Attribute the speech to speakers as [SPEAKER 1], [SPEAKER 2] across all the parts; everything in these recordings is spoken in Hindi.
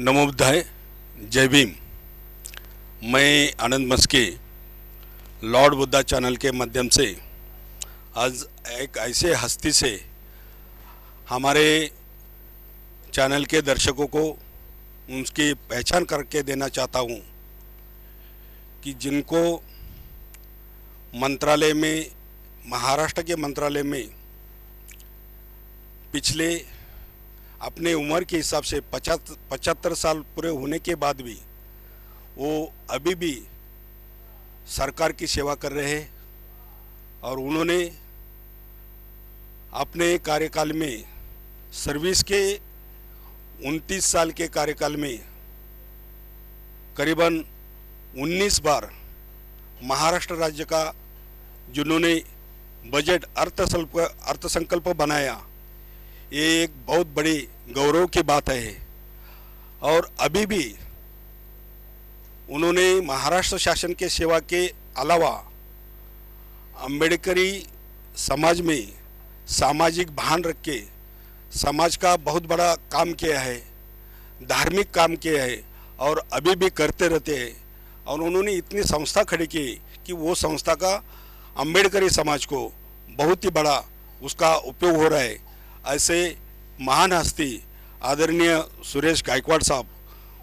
[SPEAKER 1] नमो बुद्धाय, जय भीम। मैं आनंद मस्के लॉर्ड बुद्धा चैनल के माध्यम से आज एक ऐसे हस्ती से हमारे चैनल के दर्शकों को उनकी पहचान करके देना चाहता हूँ कि जिनको मंत्रालय में, महाराष्ट्र के मंत्रालय में पिछले अपने उम्र के हिसाब से 75 साल पूरे होने के बाद भी वो अभी भी सरकार की सेवा कर रहे हैं और उन्होंने अपने कार्यकाल में सर्विस के 29 साल के कार्यकाल में करीबन 19 बार महाराष्ट्र राज्य का जिन्होंने बजट अर्थसंकल्प बनाया, ये एक बहुत बड़ी गौरव की बात है। और अभी भी उन्होंने महाराष्ट्र शासन के सेवा के अलावा अम्बेडकरी समाज में सामाजिक भान रख के समाज का बहुत बड़ा काम किया है, धार्मिक काम किया है और अभी भी करते रहते हैं। और उन्होंने इतनी संस्था खड़ी की कि वो संस्था का अम्बेडकरी समाज को बहुत ही बड़ा उसका उपयोग हो रहा है। ऐसे महान हस्ती आदरणीय सुरेश गायकवाड़ साहब,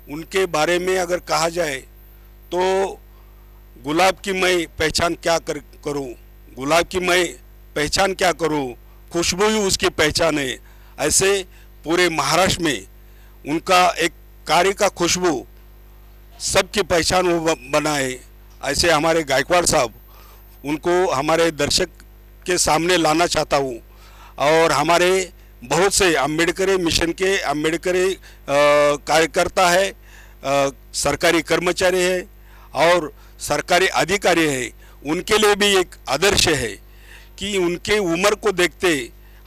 [SPEAKER 1] उनके बारे में अगर कहा जाए तो गुलाब की मैं पहचान क्या करूं, गुलाब की मैं पहचान क्या करूं, खुशबू ही उसकी पहचान है। ऐसे पूरे महाराष्ट्र में उनका एक कार्य का खुशबू सबकी पहचान वो बनाए। ऐसे हमारे गायकवाड़ साहब, उनको हमारे दर्शक के सामने लाना चाहता हूँ। और हमारे बहुत से अम्बेडकरी मिशन के अम्बेडकरी कार्यकर्ता है, सरकारी कर्मचारी है और सरकारी अधिकारी है, उनके लिए भी एक आदर्श है कि उनके उम्र को देखते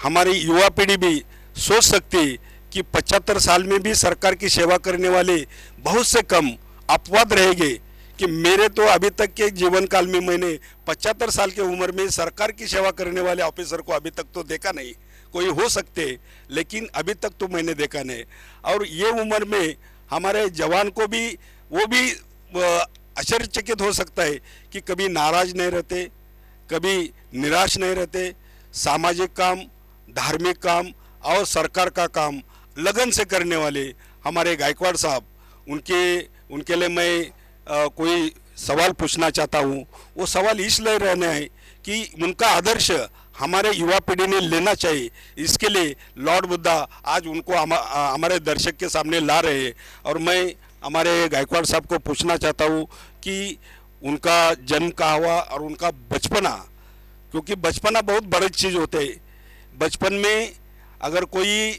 [SPEAKER 1] हमारी युवा पीढ़ी भी सोच सकती कि 75 साल में भी सरकार की सेवा करने वाले बहुत से कम अपवाद रहेंगे कि मेरे तो अभी तक के जीवन काल में मैंने 75 साल की उम्र में सरकार की सेवा करने वाले ऑफिसर को अभी तक तो देखा नहीं। कोई हो सकते लेकिन अभी तक तो मैंने देखा नहीं। और ये उम्र में हमारे जवान को भी वो भी आश्चर्यचकित हो सकता है कि कभी नाराज नहीं रहते, कभी निराश नहीं रहते। सामाजिक काम, धार्मिक काम और सरकार का काम लगन से करने वाले हमारे गायकवाड़ साहब, उनके लिए मैं कोई सवाल पूछना चाहता हूँ। वो सवाल इसलिए रहना है कि उनका आदर्श हमारे युवा पीढ़ी ने लेना चाहिए। इसके लिए लॉर्ड बुद्धा आज उनको हमारे दर्शक के सामने ला रहे हैं। और मैं हमारे गायकवाड़ साहब को पूछना चाहता हूँ कि उनका जन्म कहाँ हुआ और उनका बचपना, क्योंकि बचपना बहुत बड़ी चीज़ होते है। बचपन में अगर कोई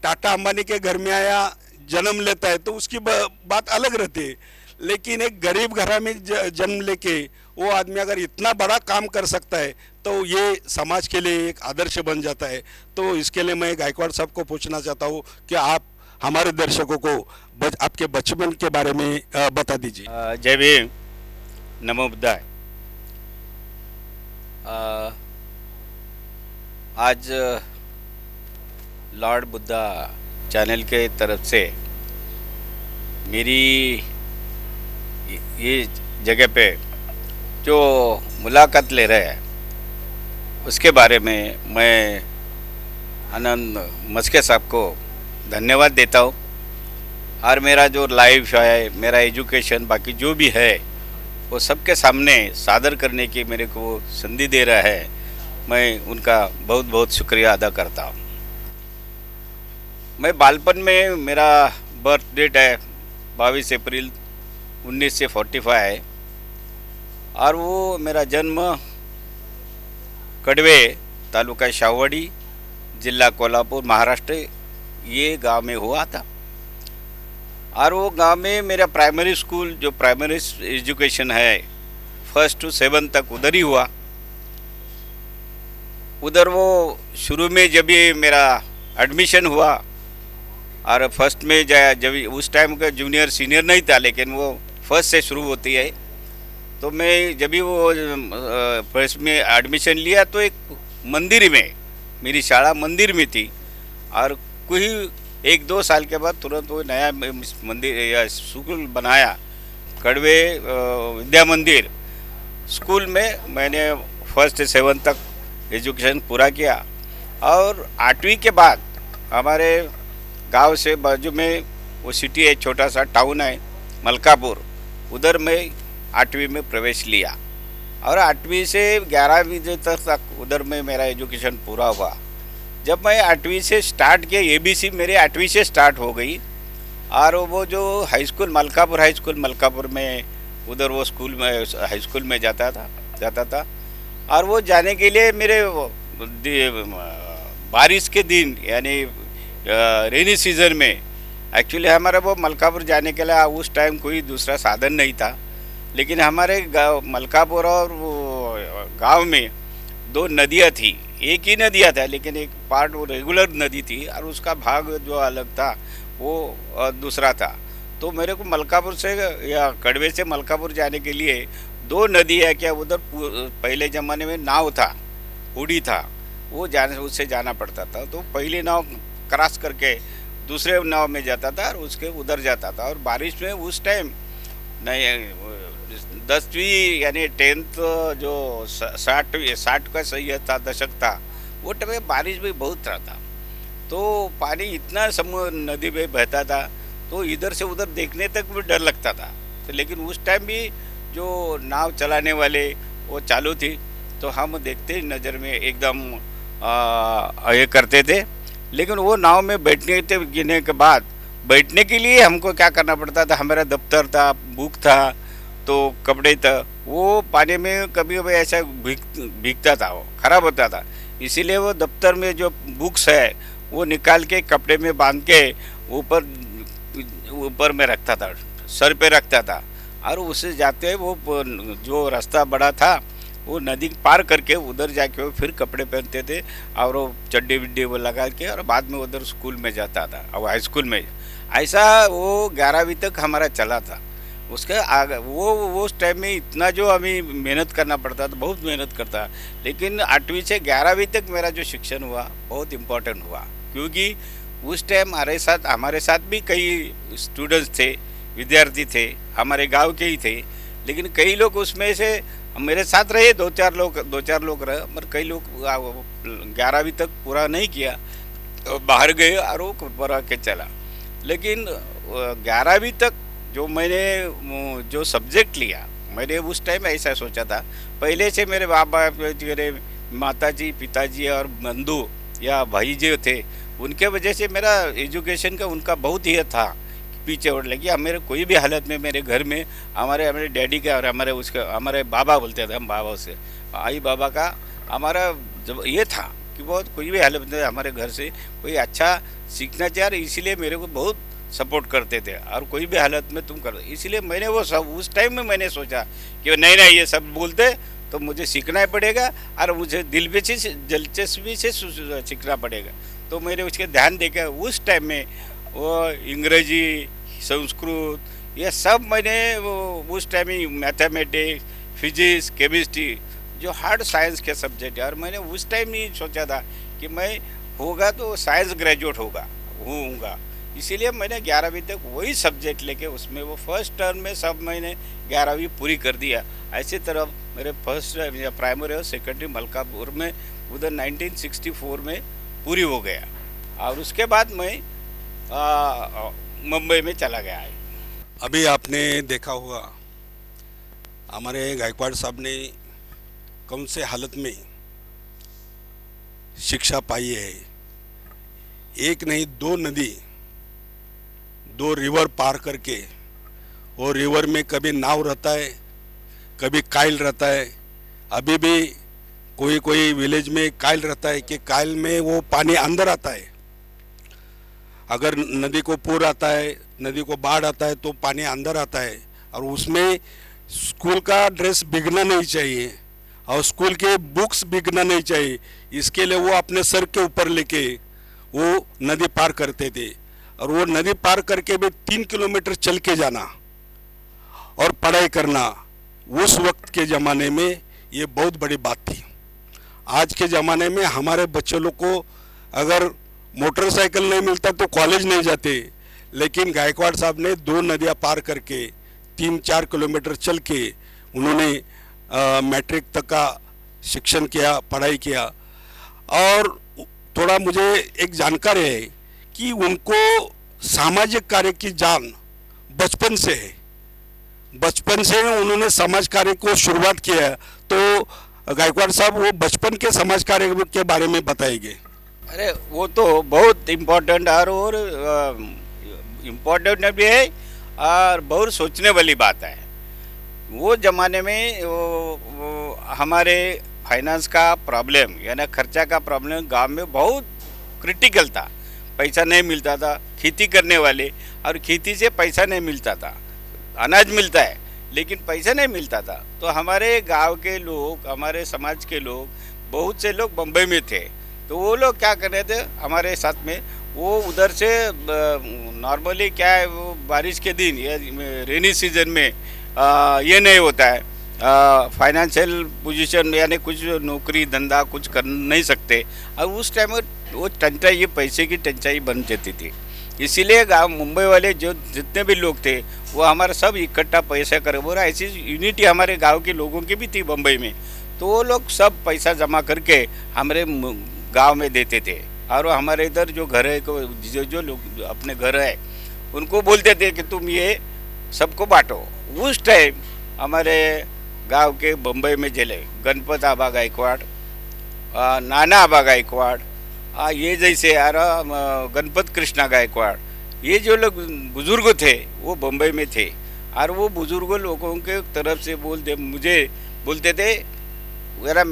[SPEAKER 1] टाटा अंबानी के घर में आया, जन्म लेता है तो उसकी बात अलग रहती है, लेकिन एक गरीब घर में जन्म लेके वो आदमी अगर इतना बड़ा काम कर सकता है तो ये समाज के लिए एक आदर्श बन जाता है। तो इसके लिए मैं गायकवाड़ साहब को पूछना चाहता हूँ कि आप हमारे दर्शकों को आपके बचपन के बारे में बता दीजिए।
[SPEAKER 2] जय भीम, नमो बुद्धाय। आज लॉर्ड बुद्धा चैनल के तरफ से मेरी ये जगह पे जो मुलाकात ले रहे हैं उसके बारे में मैं आनंद मस्के साहब को धन्यवाद देता हूँ। और मेरा जो लाइफ है, मेरा एजुकेशन, बाकी जो भी है वो सबके सामने सादर करने की मेरे को संधि दे रहा है, मैं उनका बहुत बहुत शुक्रिया अदा करता हूँ। मैं बालपन में, मेरा बर्थ डेट है 22 अप्रैल 1945 है और वो मेरा जन्म कड़वे, तालुका शाहवाड़ी, जिला कोल्हापुर, महाराष्ट्र, ये गांव में हुआ था। और वो गांव में मेरा प्राइमरी स्कूल, जो प्राइमरी एजुकेशन है 1st to 7th तक उधर ही हुआ। उधर वो शुरू में जब भी मेरा एडमिशन हुआ और फर्स्ट में जाया, जब उस टाइम का जूनियर सीनियर नहीं था, लेकिन वो फर्स्ट से शुरू होती है, तो मैं जब भी वो फर्स्ट में एडमिशन लिया तो एक मंदिर में, मेरी शाला मंदिर में थी और कोई एक दो साल के बाद तुरंत वो नया मंदिर या स्कूल बनाया, कड़वे विद्या मंदिर स्कूल में मैंने फर्स्ट से 7 तक एजुकेशन पूरा किया। और 8वीं के बाद हमारे गांव से बाजू में वो सिटी है, छोटा सा टाउन है मलकापुर, उधर मैं 8वीं में प्रवेश लिया और 8वीं से 11वीं तक उधर में मेरा एजुकेशन पूरा हुआ। जब मैं 8वीं से स्टार्ट किया, ABC मेरे 8वीं से स्टार्ट हो गई। और वो जो हाई स्कूल मलकापुर में उधर वो स्कूल में हाई स्कूल में जाता था। और वो जाने के लिए मेरे बारिश के दिन यानी रेनी सीज़न में एक्चुअली हमारा वो मलकापुर जाने के लिए उस टाइम कोई दूसरा साधन नहीं था। लेकिन हमारे मलकापुर और गांव में 2 नदियाँ थी, एक ही नदियाँ था लेकिन एक पार्ट वो रेगुलर नदी थी और उसका भाग जो अलग था वो दूसरा था। तो मेरे को मलकापुर से या कड़वे से मलकापुर जाने के लिए 2 नदी है क्या, उधर पहले ज़माने में नाव था, हुडी था, वो उससे जाना पड़ता था। तो पहली नाव क्रॉस करके दूसरे नाव में जाता था और उसके उधर जाता था। और बारिश में उस टाइम नहीं 10वीं यानी 10th जो 60 का सही था दशक था, वो टाइम में बारिश भी बहुत रहा था। तो पानी इतना नदी में बहता था तो इधर से उधर देखने तक भी डर लगता था। तो लेकिन उस टाइम भी जो नाव चलाने वाले वो चालू थी तो हम देखते नज़र में एकदम ये करते थे। लेकिन वो नाव में बैठने के बाद बैठने के लिए हमको क्या करना पड़ता था, हमारा दफ्तर था, बुक था, तो कपड़े था, वो पानी में कभी कभी ऐसा भीगता था, वो ख़राब होता था। इसीलिए वो दफ्तर में जो बुक्स है वो निकाल के कपड़े में बांध के ऊपर में रखता था, सर पे रखता था। और उससे जाते वो जो रास्ता बड़ा था वो नदी पार करके उधर जाके वो फिर कपड़े पहनते थे और वो चड्डी विड्डी वो लगा के और बाद में उधर स्कूल में जाता था और हाई स्कूल में। ऐसा वो 11वीं तक हमारा चला था। उसके आगे वो उस टाइम में इतना जो हमें मेहनत करना पड़ता था, बहुत मेहनत करता। लेकिन 8वीं से 11वीं तक मेरा जो शिक्षण हुआ बहुत इम्पोर्टेंट हुआ, क्योंकि उस टाइम हमारे साथ भी कई स्टूडेंट्स थे, विद्यार्थी थे, हमारे गांव के ही थे। लेकिन कई लोग उसमें से मेरे साथ रहे, दो चार लोग रहे, मगर कई लोग 11वीं तक पूरा नहीं किया, बाहर गए और वो पूरा के चला। लेकिन 11वीं तक जो मैंने जो सब्जेक्ट लिया, मैंने उस टाइम ऐसा सोचा था, पहले से मेरे मेरे माताजी, पिताजी और बंधु या भाई जो थे, उनके वजह से मेरा एजुकेशन का उनका बहुत ही था पीछे उड़ लगी। मेरे कोई भी हालत में मेरे घर में हमारे डैडी का और हमारे बाबा बोलते थे हम, बाबा से आई बाबा का हमारा जब ये था कि बहुत कोई भी हालत में हमारे घर से कोई अच्छा सीखना चाहिए, इसीलिए मेरे को बहुत सपोर्ट करते थे और कोई भी हालत में तुम करो। इसीलिए मैंने वो सब उस टाइम में मैंने सोचा कि नहीं ये सब बोलते तो मुझे सीखना ही पड़ेगा और मुझे दिलचस्पी से सीखना पड़ेगा। तो मैंने उसके ध्यान देकर उस टाइम में वो अंग्रेजी, संस्कृत, ये सब मैंने वो उस टाइम में मैथमेटिक्स, फिजिक्स, केमिस्ट्री जो हार्ड साइंस के सब्जेक्ट है, और मैंने उस टाइम ही सोचा था कि मैं होगा तो साइंस ग्रेजुएट होऊंगा। इसीलिए मैंने 11वीं तक वही सब्जेक्ट लेके उसमें वो फर्स्ट टर्म में सब मैंने 11वीं पूरी कर दिया। ऐसी तरह मेरे फर्स्ट प्राइमरी और सेकेंडरी मलकापुर में उधर 1964 में पूरी हो गया और उसके बाद मैं मुंबई में चला गया है।
[SPEAKER 1] अभी आपने देखा होगा हमारे गायकवाड़ साहब ने कौन से हालत में शिक्षा पाई है। एक नहीं 2 नदी, 2 रिवर पार करके, वो रिवर में कभी नाव रहता है, कभी काइल रहता है। अभी भी कोई विलेज में काइल रहता है कि काइल में वो पानी अंदर आता है। अगर नदी को पूर आता है, नदी को बाढ़ आता है तो पानी अंदर आता है और उसमें स्कूल का ड्रेस भीगना नहीं चाहिए और स्कूल के बुक्स भीगना नहीं चाहिए। इसके लिए वो अपने सर के ऊपर लेके वो नदी पार करते थे और वो नदी पार करके भी 3 किलोमीटर चल के जाना और पढ़ाई करना उस वक्त के ज़माने में ये बहुत बड़ी बात थी। आज के ज़माने में हमारे बच्चे लोग को अगर मोटरसाइकिल नहीं मिलता तो कॉलेज नहीं जाते, लेकिन गायकवाड़ साहब ने 2 नदियां पार करके 3-4 किलोमीटर चल के उन्होंने मैट्रिक तक का शिक्षण किया, पढ़ाई किया। और थोड़ा मुझे एक जानकारी है कि उनको सामाजिक कार्य की जान बचपन से है, बचपन से उन्होंने समाज कार्य को शुरुआत किया है। तो गायकवाड़ साहब वो बचपन के समाज कार्य के बारे में बताएंगे।
[SPEAKER 2] अरे वो तो बहुत इम्पोर्टेंट और इम्पोर्टेंट भी है और बहुत सोचने वाली बात है। वो ज़माने में हमारे फाइनेंस का प्रॉब्लम यानी खर्चा का प्रॉब्लम गांव में बहुत क्रिटिकल था। पैसा नहीं मिलता था, खेती करने वाले और खेती से पैसा नहीं मिलता था। अनाज मिलता है लेकिन पैसा नहीं मिलता था। तो हमारे गांव के लोग, हमारे समाज के लोग, बहुत से लोग बम्बई में थे। तो वो लोग क्या कर रहे थे हमारे साथ में, वो उधर से नॉर्मली क्या है, वो बारिश के दिन या रेनी सीजन में ये नहीं होता है, फाइनेंशियल पोजीशन यानी कुछ नौकरी धंधा कुछ कर नहीं सकते। और उस टाइम वो टंचाई, ये पैसे की टंचाई बन जाती थी। इसीलिए गांव मुंबई वाले जो जितने भी लोग थे वो हमारे सब इकट्ठा पैसा करे, बोला ऐसी यूनिटी हमारे गांव के लोगों की भी थी बम्बई में। तो वो लोग सब पैसा जमा करके हमारे गांव में देते थे। और हमारे इधर जो घर है, जो लोग अपने घर है उनको बोलते थे कि तुम ये सबको बांटो। उस टाइम हमारे गांव के बम्बई में जले गणपत आबा गायकवाड़, नाना आबा गायकवाड़, ये जैसे यार गणपत कृष्णा गायकवाड़, ये जो लोग बुजुर्ग थे वो बम्बई में थे। और वो बुजुर्ग लोगों के तरफ से मुझे बोलते थे,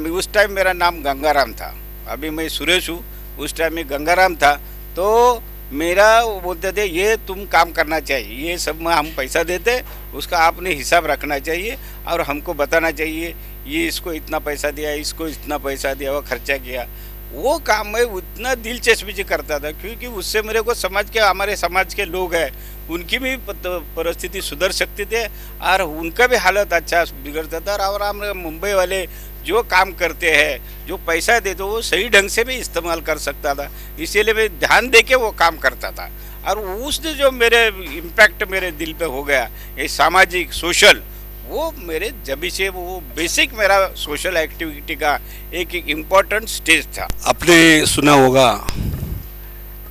[SPEAKER 2] उस टाइम मेरा नाम गंगाराम था, अभी मैं सुरेश हूँ, उस टाइम में गंगाराम था। तो मेरा वो बोलते थे ये तुम काम करना चाहिए, ये सब में हम पैसा देते, उसका आपने हिसाब रखना चाहिए और हमको बताना चाहिए ये इसको इतना पैसा दिया, इसको इतना पैसा दिया, वो खर्चा किया। वो काम मैं उतना दिलचस्पी से करता था क्योंकि उससे मेरे को हमारे समाज के लोग हैं उनकी भी परिस्थिति सुधर सकती थे और उनका भी हालत अच्छा बिगड़ता था। और हम मुंबई वाले जो काम करते हैं, जो पैसा देते वो सही ढंग से भी इस्तेमाल कर सकता था, इसीलिए मैं ध्यान दे के वो काम करता था। और उसने जो मेरे इम्पैक्ट मेरे दिल पे हो गया, ये सामाजिक सोशल, वो मेरे जब से वो बेसिक मेरा सोशल एक्टिविटी का एक इम्पोर्टेंट स्टेज था।
[SPEAKER 1] आपने सुना होगा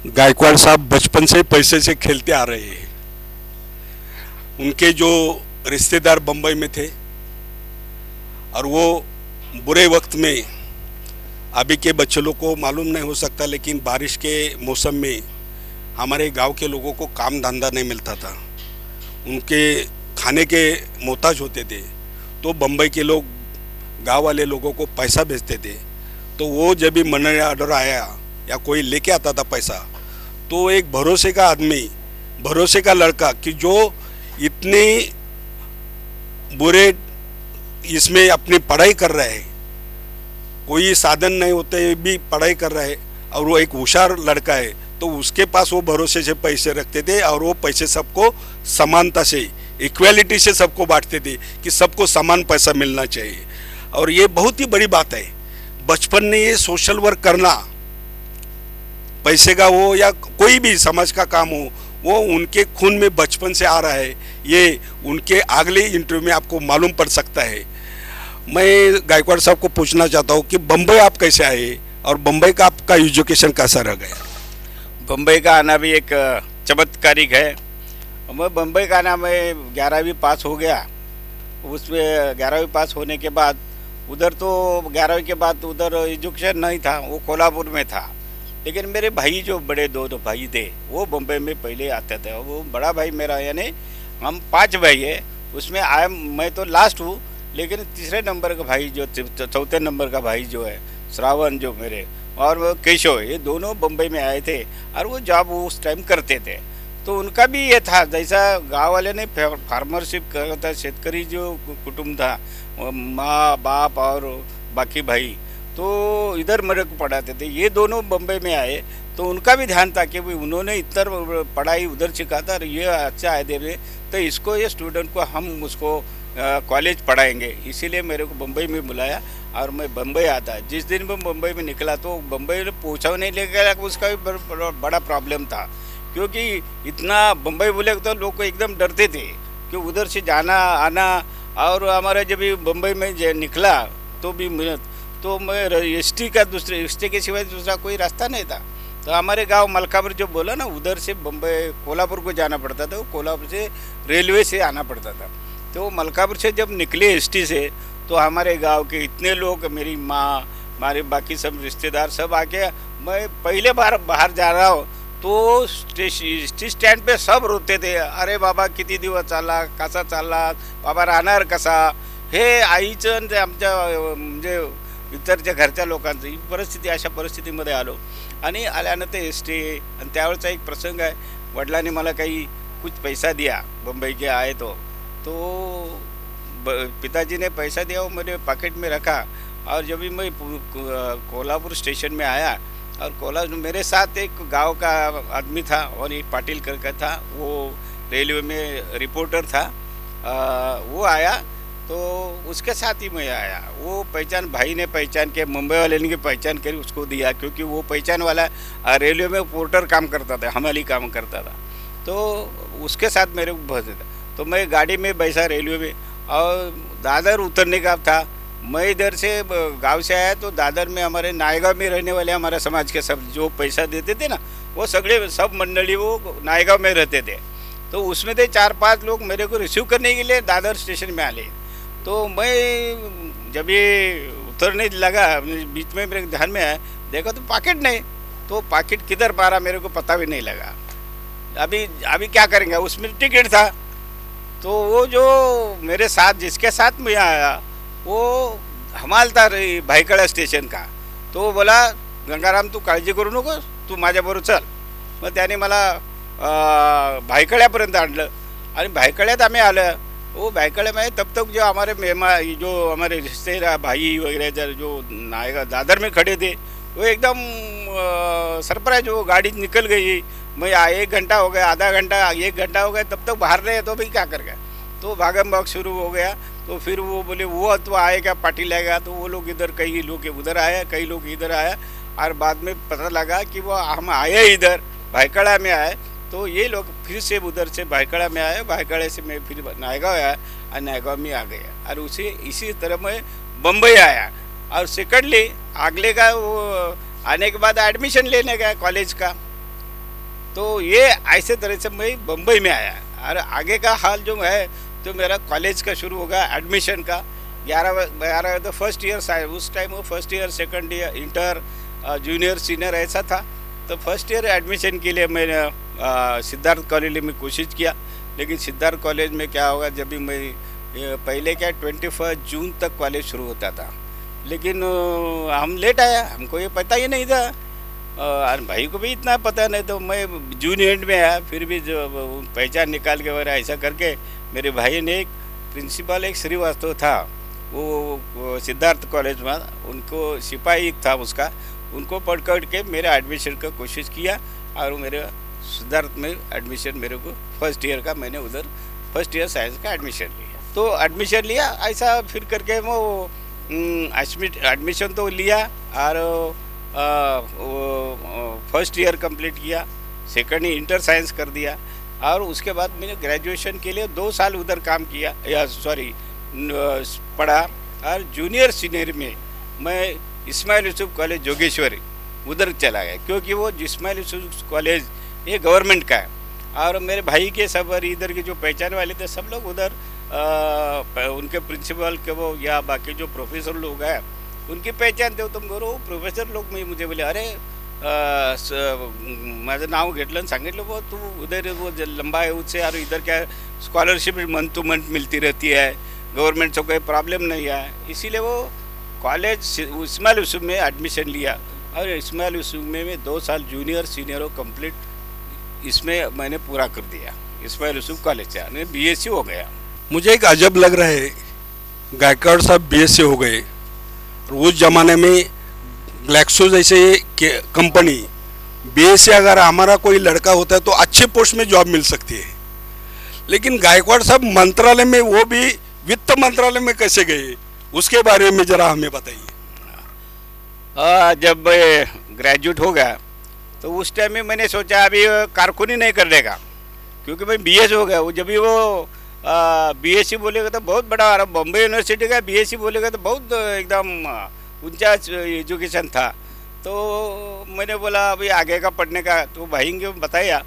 [SPEAKER 1] गायकवाड़ साहब बचपन से पैसे से खेलते आ रहे हैं। उनके जो रिश्तेदार बम्बई में थे और वो बुरे वक्त में, अभी के बच्चे लोग को मालूम नहीं हो सकता, लेकिन बारिश के मौसम में हमारे गांव के लोगों को काम धंधा नहीं मिलता था, उनके खाने के मोहताज होते थे। तो बम्बई के लोग गांव वाले लोगों को पैसा भेजते थे। तो वो जब भी मनी ऑर्डर आया या कोई लेके आता था पैसा, तो एक भरोसे का आदमी, भरोसे का लड़का कि जो इतने बुरे इसमें अपनी पढ़ाई कर रहे हैं, कोई साधन नहीं होते भी पढ़ाई कर रहे हैं, और वो एक होशियार लड़का है, तो उसके पास वो भरोसे से पैसे रखते थे और वो पैसे सबको समानता से, इक्वालिटी से सबको बांटते थे कि सबको समान पैसा मिलना चाहिए। और ये बहुत ही बड़ी बात है, बचपन में ये सोशल वर्क करना, पैसे का हो या कोई भी समाज का काम हो, वो उनके खून में बचपन से आ रहा है। ये उनके अगले इंटरव्यू में आपको मालूम पड़ सकता है। मैं गायकवाड़ साहब को पूछना चाहता हूँ कि बम्बई आप कैसे आए और बम्बई का आपका एजुकेशन कैसा रह गया?
[SPEAKER 2] बम्बई का आना भी एक चमत्कारिक है। मैं बम्बई का आना, मैं 11वीं पास हो गया। उसमें 11वीं पास होने के बाद उधर तो 11वीं के बाद उधर एजुकेशन नहीं था, वो कोल्हापुर में था। लेकिन मेरे भाई जो बड़े दो भाई थे वो बम्बई में पहले आते थे। वो बड़ा भाई मेरा, यानी हम 5 भाई है, उसमें मैं तो लास्ट हूँ, लेकिन तीसरे नंबर का भाई जो, चौथे नंबर का भाई जो है श्रावण जो मेरे, और वो केशव, ये दोनों बम्बई में आए थे और वो जॉब उस टाइम करते थे। तो उनका भी ये था, जैसा गांव वाले ने फार्मरशिप करता, शेतकरी जो कुटुंब था, माँ बाप और बाकी भाई, तो इधर मेरे को पढ़ाते थे। ये दोनों बम्बई में आए तो उनका भी ध्यान था कि भाई उन्होंने इतना पढ़ाई उधर सिखा था और ये अच्छा है देवे, तो इसको, ये स्टूडेंट को हम उसको कॉलेज पढ़ाएंगे, इसीलिए मेरे को बम्बई में बुलाया और मैं बम्बई आता। जिस दिन मैं बम्बई में निकला तो बम्बई पहुँचा नहीं लेकर, उसका भी बड़ा प्रॉब्लम था, क्योंकि इतना बम्बई बोले तो लोग को एकदम डरते थे कि उधर से जाना आना। और हमारा जब भी बम्बई में निकला तो भी तो मैं एसटी का दूसरे एसटी के सिवाय दूसरा कोई रास्ता नहीं था। तो हमारे गांव मलकापुर जो बोला ना, उधर से बम्बई कोल्हापुर को जाना पड़ता था, कोल्हापुर से रेलवे से आना पड़ता था। तो मलकापुर से जब निकले एसटी से तो हमारे गांव के इतने लोग, मेरी माँ, हमारे बाकी सब रिश्तेदार सब आके, मैं पहले बार बाहर जा रहा हूँ तो एसटी स्टँड पे सब रोते थे, अरे बाबा किती दिवस चालला, कसा चालला बाबा, राहणार कसा, हे आईचं आणि आमच्या म्हणजे इतरच्या घरच्या लोकांचं ही परिस्थिती, अशा परिस्थितीमध्ये आलो। आणि आल्यानंतर एस टी, आणि त्यावेळचा एक प्रसंग आहे, वडिलांनी मला काही कुछ पैसा दिया, बम्बई के आए तो पिताजी ने पैसा दिया, वो मेरे पॉकेट में रखा। और जब भी मैं कोल्हापुर स्टेशन में आया, और कोल्हापुर मेरे साथ एक गांव का आदमी था और एक पाटिल करके था, वो रेलवे में रिपोर्टर था। वो आया तो उसके साथ ही मैं आया। वो पहचान, भाई ने पहचान के, मुंबई वाले ने पहचान कर उसको दिया, क्योंकि वो पहचान वाला रेलवे में पोर्टर काम करता था, हमाली काम करता था। तो उसके साथ मेरे को बहुत था। तो मैं गाड़ी में बैठा रेलवे में, और दादर उतरने का था। मैं इधर से गांव से आया तो दादर में हमारे नायगांव में रहने वाले हमारे समाज के सब जो पैसा देते थे ना, वो सगळे सब मंडली वो नायगांव में रहते थे। तो उसमें से 4-5 लोग मेरे को रिसीव करने के लिए दादर स्टेशन में आले। तो मैं जब ये उतरने लगा, बीच में मेरे ध्यान में आया, देखा तो पॉकेट नहीं। तो पॉकेट किधर पा रहा मेरे को पता भी नहीं लगा। अभी क्या करेंगे, उसमें टिकट था। तो वो जो मेरे साथ, जिसके साथ मैं आया, वो हमालदार भाईखळा स्टेशन का। तो वो बोला, गंगाराम तू काळजी करू नको, तू माझ्याबरोबर चल। मग त्याने मला भाईखळ्यापर्यंत आणलं, आणि भाईखळ्यात आम्ही आलं। वो भाईखळे में तब तक जो हमारे मेहमान, जो हमारे रिश्तेदार भाई वगैरह जो नायगा दादर में खड़े थे, वो एकदम सरप्राइज, वो गाड़ी निकल गई। मैं 1 घंटा हो गया, आधा घंटा, 1 घंटा हो गया, तब तक बाहर रहे, तो भाई क्या कर गया। तो भागम भाग शुरू हो गया। तो फिर वो बोले वो तो आएगा, पाटिल आएगा। तो वो लोग इधर, कई लोग उधर आया, कई लोग इधर आया, और बाद में पता लगा कि वो हम आए इधर भाईखड़ा में आए। तो ये लोग फिर से उधर से भाईखड़ा में आए, भाईखड़े से मैं फिर नायगांव आया, और नायगांव में आ गया, और इसी तरह मैं बम्बई आया। और सेकेंडली अगले का वो आने के बाद एडमिशन लेने गया कॉलेज का। तो ये ऐसे तरह से मैं बम्बई में आया। और आगे का हाल जो है, तो मेरा कॉलेज का शुरू होगा एडमिशन का। 11 तो फर्स्ट ईयर, उस टाइम वो first year, second year, inter, junior, senior ऐसा था। तो फर्स्ट ईयर एडमिशन के लिए मैंने सिद्धार्थ कॉलेज में कोशिश किया, लेकिन सिद्धार्थ कॉलेज में क्या होगा, जब भी मैं पहले क्या 21 जून तक कॉलेज शुरू होता था, लेकिन हम लेट आया, हमको ये पता ही नहीं था, और भाई को भी इतना पता नहीं। तो मैं जून एंड में आया, फिर भी जो पहचान निकाल के वगैरह ऐसा करके मेरे भाई ने, एक प्रिंसिपल एक श्रीवास्तव था, वो सिद्धार्थ कॉलेज में, उनको सिपाही था उसका, उनको पढ़ के मेरा एडमिशन का कोशिश किया, और मेरे सिद्धार्थ में एडमिशन मेरे को फर्स्ट ईयर का, मैंने उधर फर्स्ट ईयर साइंस का एडमिशन लिया। तो एडमिशन लिया, ऐसा फिर करके वो एडमिशन तो लिया, और फर्स्ट ईयर कंप्लीट किया, सेकंड इंटर साइंस कर दिया। और उसके बाद मैंने ग्रेजुएशन के लिए 2 साल उधर काम किया, या सॉरी पढ़ा। और जूनियर सीनियर में मैं इस्माइल यूसुफ कॉलेज जोगेश्वरी उधर चला गया, क्योंकि वो इस्माइल यूसुफ कॉलेज ये गवर्नमेंट का है। और मेरे भाई के सब और इधर के जो पहचान वाले थे, सब लोग उधर उनके प्रिंसिपल के वो, या बाकी जो प्रोफेसर लोग हैं, उनकी पहचान थे। तुम करो प्रोफेसर लोग मी मुझे बोले, अरे माझं नाव घेतलं आणि सांगितलं, वो तू उधर वो लंबा है उससे, और इधर क्या स्कॉलरशिप मंथ टू मंथ मिलती रहती है, गवर्नमेंट से कोई प्रॉब्लम नहीं है। इसीलिए वो कॉलेज इस्माइल यूसुफ में एडमिशन लिया, और इस्माइल यूसुफ में 2 साल जूनियर सीनियर कंप्लीट इसमें मैंने पूरा कर दिया, इस्माइल यूसुफ कॉलेज से, यानी BSc हो गया।
[SPEAKER 1] मुझे एक अजब लग रहा है, गायकवाड़ साहब BSc हो गए, और उस ज़माने में ग्लैक्सो जैसे कंपनी, BSc अगर हमारा कोई लड़का होता है तो अच्छे पोस्ट में जॉब मिल सकती है, लेकिन गायकवाड़ साहब मंत्रालय में वो भी वित्त मंत्रालय में कैसे गए, उसके बारे में जरा हमें बताइए।
[SPEAKER 2] जब मैं ग्रेजुएट हो गया तो उस टाइम में मैंने सोचा अभी कारकुनी नहीं करने का, क्योंकि मैं बीएस हो गया। वो जब भी वो बीएससी बोलेगा तो बहुत बड़ा, और बॉम्बे यूनिवर्सिटी का बीएससी बोलेगा तो बहुत एकदम ऊंचा एजुकेशन था। तो मैंने बोला अभी आगे का पढ़ने का, तो भाई को बताया।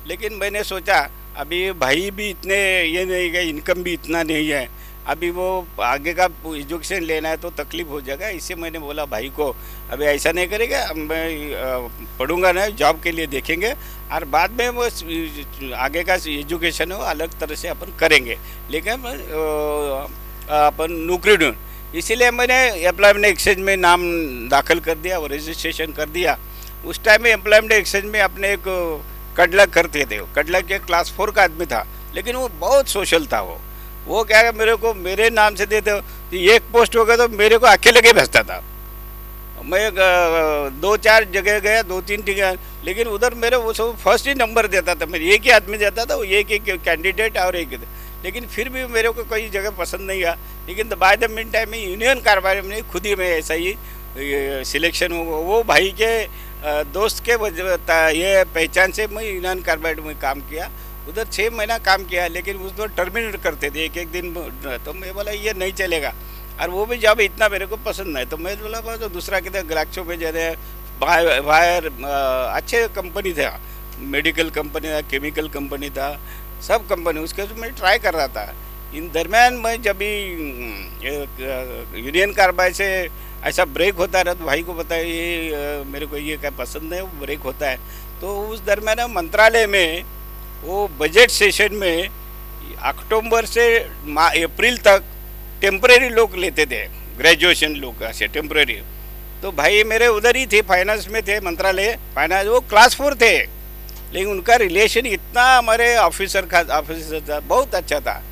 [SPEAKER 2] लेकिन मैंने सोचा अभी भाई भी इतने ये नहीं है, इनकम भी इतना नहीं है, अभी वो आगे का एजुकेशन लेना है तो तकलीफ हो जाएगा। इससे मैंने बोला भाई को अभी ऐसा नहीं करेगा, मैं पढ़ूंगा ना, जॉब के लिए देखेंगे, और बाद में वो आगे का एजुकेशन है वो अलग तरह से अपन करेंगे, लेकिन अपन नौकरी ढूंढ। इसीलिए मैंने एम्प्लॉयमेंट एक्सचेंज में नाम दाखिल कर दिया और रजिस्ट्रेशन कर दिया। उस टाइम में एम्प्लॉयमेंट एक्सचेंज में अपने एक कटलक करते थे। कटलक के क्लास 4 का आदमी था, लेकिन वो बहुत सोशल था। वो क्या है, मेरे को मेरे नाम से देते, एक पोस्ट हो गया तो मेरे को अकेले के भेजता था। मैं 2-4 जगह गया, 2-3 जगह, लेकिन उधर मेरे वो सब फर्स्ट ही नंबर देता था। मेरे एक ही आदमी देता था, वो एक कैंडिडेट और एक। लेकिन फिर भी मेरे को कोई जगह पसंद नहीं आया। लेकिन बाय द मीन टाइम में यूनियन कार्बाइड में खुद ही मैं ऐसा ही सिलेक्शन हुआ। वो भाई के दोस्त के ये पहचान से मैं यूनियन कार्बाइड में काम किया। उधर 6 महीना काम किया, लेकिन उस दौर टर्मिनेट करते थे एक दिन। तो मैं बोला ये नहीं चलेगा, और वो भी जॉब इतना मेरे को पसंद नहीं। तो मैं बोला तो दूसरा किधर ग्लाक्सो में जा रहे बाहर अच्छे कंपनी था, मेडिकल कंपनी था, केमिकल कंपनी था, सब कंपनी, उसके मैं ट्राई कर रहा था। इन दरमियान मैं जब भी यूनियन कार्बाइड से ऐसा ब्रेक होता रहा तो भाई को बताया ये मेरे को ये क्या पसंद है, वो ब्रेक होता है। तो उस दरमियान मंत्रालय में वो बजट सेशन में अक्टूबर से अप्रैल तक टेम्परेरी लोग लेते थे, ग्रेजुएशन लोग ऐसे टेम्परेरी। तो भाई मेरे उधर ही थे, फाइनेंस में थे, मंत्रालय फाइनेंस। वो क्लास 4 थे, लेकिन उनका रिलेशन इतना हमारे ऑफिसर था, बहुत अच्छा था।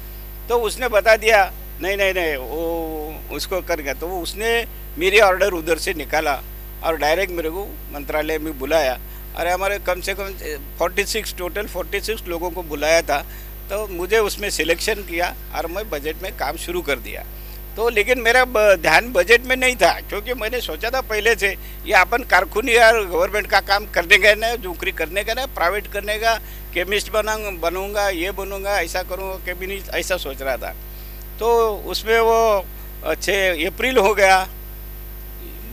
[SPEAKER 2] तो उसने बता दिया नहीं नहीं नहीं वो उसको कर गया। तो वो उसने मेरे ऑर्डर उधर से निकाला और डायरेक्ट मेरे को मंत्रालय में बुलाया। अरे हमारे कम से कम 46 लोगों को बुलाया था। तो मुझे उसमें सिलेक्शन किया और मैं बजट में काम शुरू कर दिया। तो लेकिन मेरा ध्यान बजट में नहीं था, क्योंकि मैंने सोचा था पहले से ये अपन कारकुनी और गवर्नमेंट का काम करने का ना, नौकरी करने का ना, प्राइवेट करने का, केमिस्ट बनूंगा, ये बनूंगा, ऐसा करूँगा, कैबिनेट ऐसा सोच रहा था। तो उसमें वो 6 अप्रैल हो गया,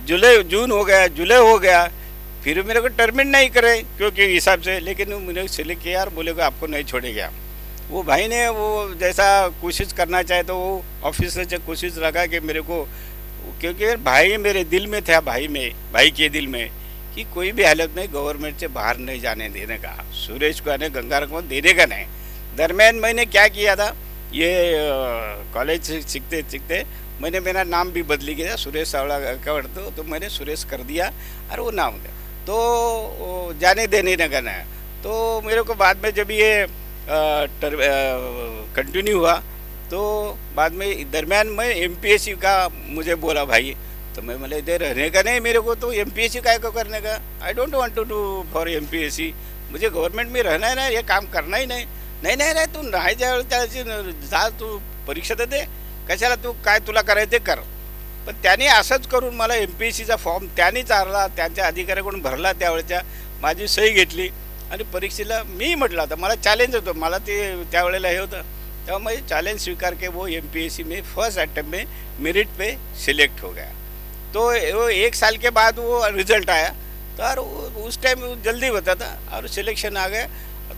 [SPEAKER 2] जून हो गया, जुलाई हो गया, फिर मेरे को टर्मिनेट नहीं करे क्योंकि हिसाब से। लेकिन मुझे सिलेक्ट किया और बोले को आपको नहीं छोड़ेगा। वो भाई ने वो जैसा कोशिश करना चाहे तो वो ऑफिसर से कोशिश लगा कि मेरे को, क्योंकि भाई मेरे दिल में था, भाई के दिल में कि कोई भी हालत में गवर्नमेंट से बाहर नहीं जाने देने का, सुरेश को आने गंगाराम को देने का नहीं। दरमियान मैंने क्या किया था, ये कॉलेज सीखते सीखते मैंने मेरा नाम भी बदली गया, सुरेश सावड़ा कर दो, तो मैंने सुरेश कर दिया और वो नाम दे तो जाने देने न करना है। तो मेरे को बाद में जब ये कंटिन्यू हुआ तो बाद में दरमियान में एमपीएससी का मुझे बोला भाई। तो मैं बोले इधर रहने का नहीं मेरे को, तो एमपीएससी काय को करने का, I don't want to do for MPSC, मुझे गवर्नमेंट में रहना है ना, ये काम करना ही नाही नाही तू नाही जा, तू परीक्षा दे, कशाला तू काय तुला करायचं ते कर। पण त्याने असंच करून मला एमपीएससीचा फॉर्म त्याने चारला, त्यांच्या अधिकाऱ्याकडून भरला, त्यावेळेच्या माझी सही घेतली आणि परीक्षेला मी म्हटलं होतं, मला चॅलेंज होतं, मला ते त्यावेळेला हे होतं, तेव्हा मैं चैलेंज स्वीकार के वो एमपीएससी में फर्स्ट अटैम्प्ट में मेरिट पे सिलेक्ट हो गया। तो वो 1 साल के बाद वो रिज़ल्ट आया, तो और उस टाइम जल्दी होता था और सिलेक्शन आ गया।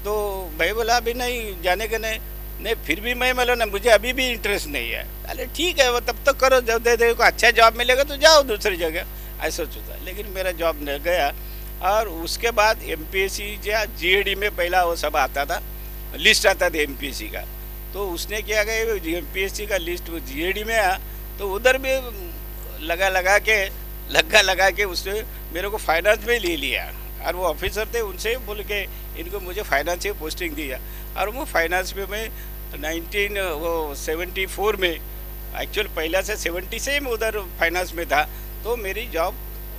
[SPEAKER 2] तो भाई बोला अभी नहीं जाने का नहीं, फिर भी मैं बोला ना मुझे अभी भी इंटरेस्ट नहीं है। अरे ठीक है वो तब तक करो, जब दे को अच्छा जॉब मिलेगा तो जाओ दूसरी जगह, ऐसा सोचा। लेकिन मेरा जॉब नहीं गया। और उसके बाद एमपीएससी या जीएडी में पहला वो सब आता था, लिस्ट आता था एमपीएससी का। तो उसने क्या किया, एमपीएससी का लिस्ट जीएडी में आया, तो उधर भी लगा के उसने मेरे को फाइनेंस में ले लिया। और वो ऑफिसर थे, उनसे बोल के इनको मुझे फाइनेंस से पोस्टिंग दिया। और वो फाइनेंस में मैं 1974 में, एक्चुअल पहला से 70 से मैं उधर फाइनेंस में था। तो मेरी जॉब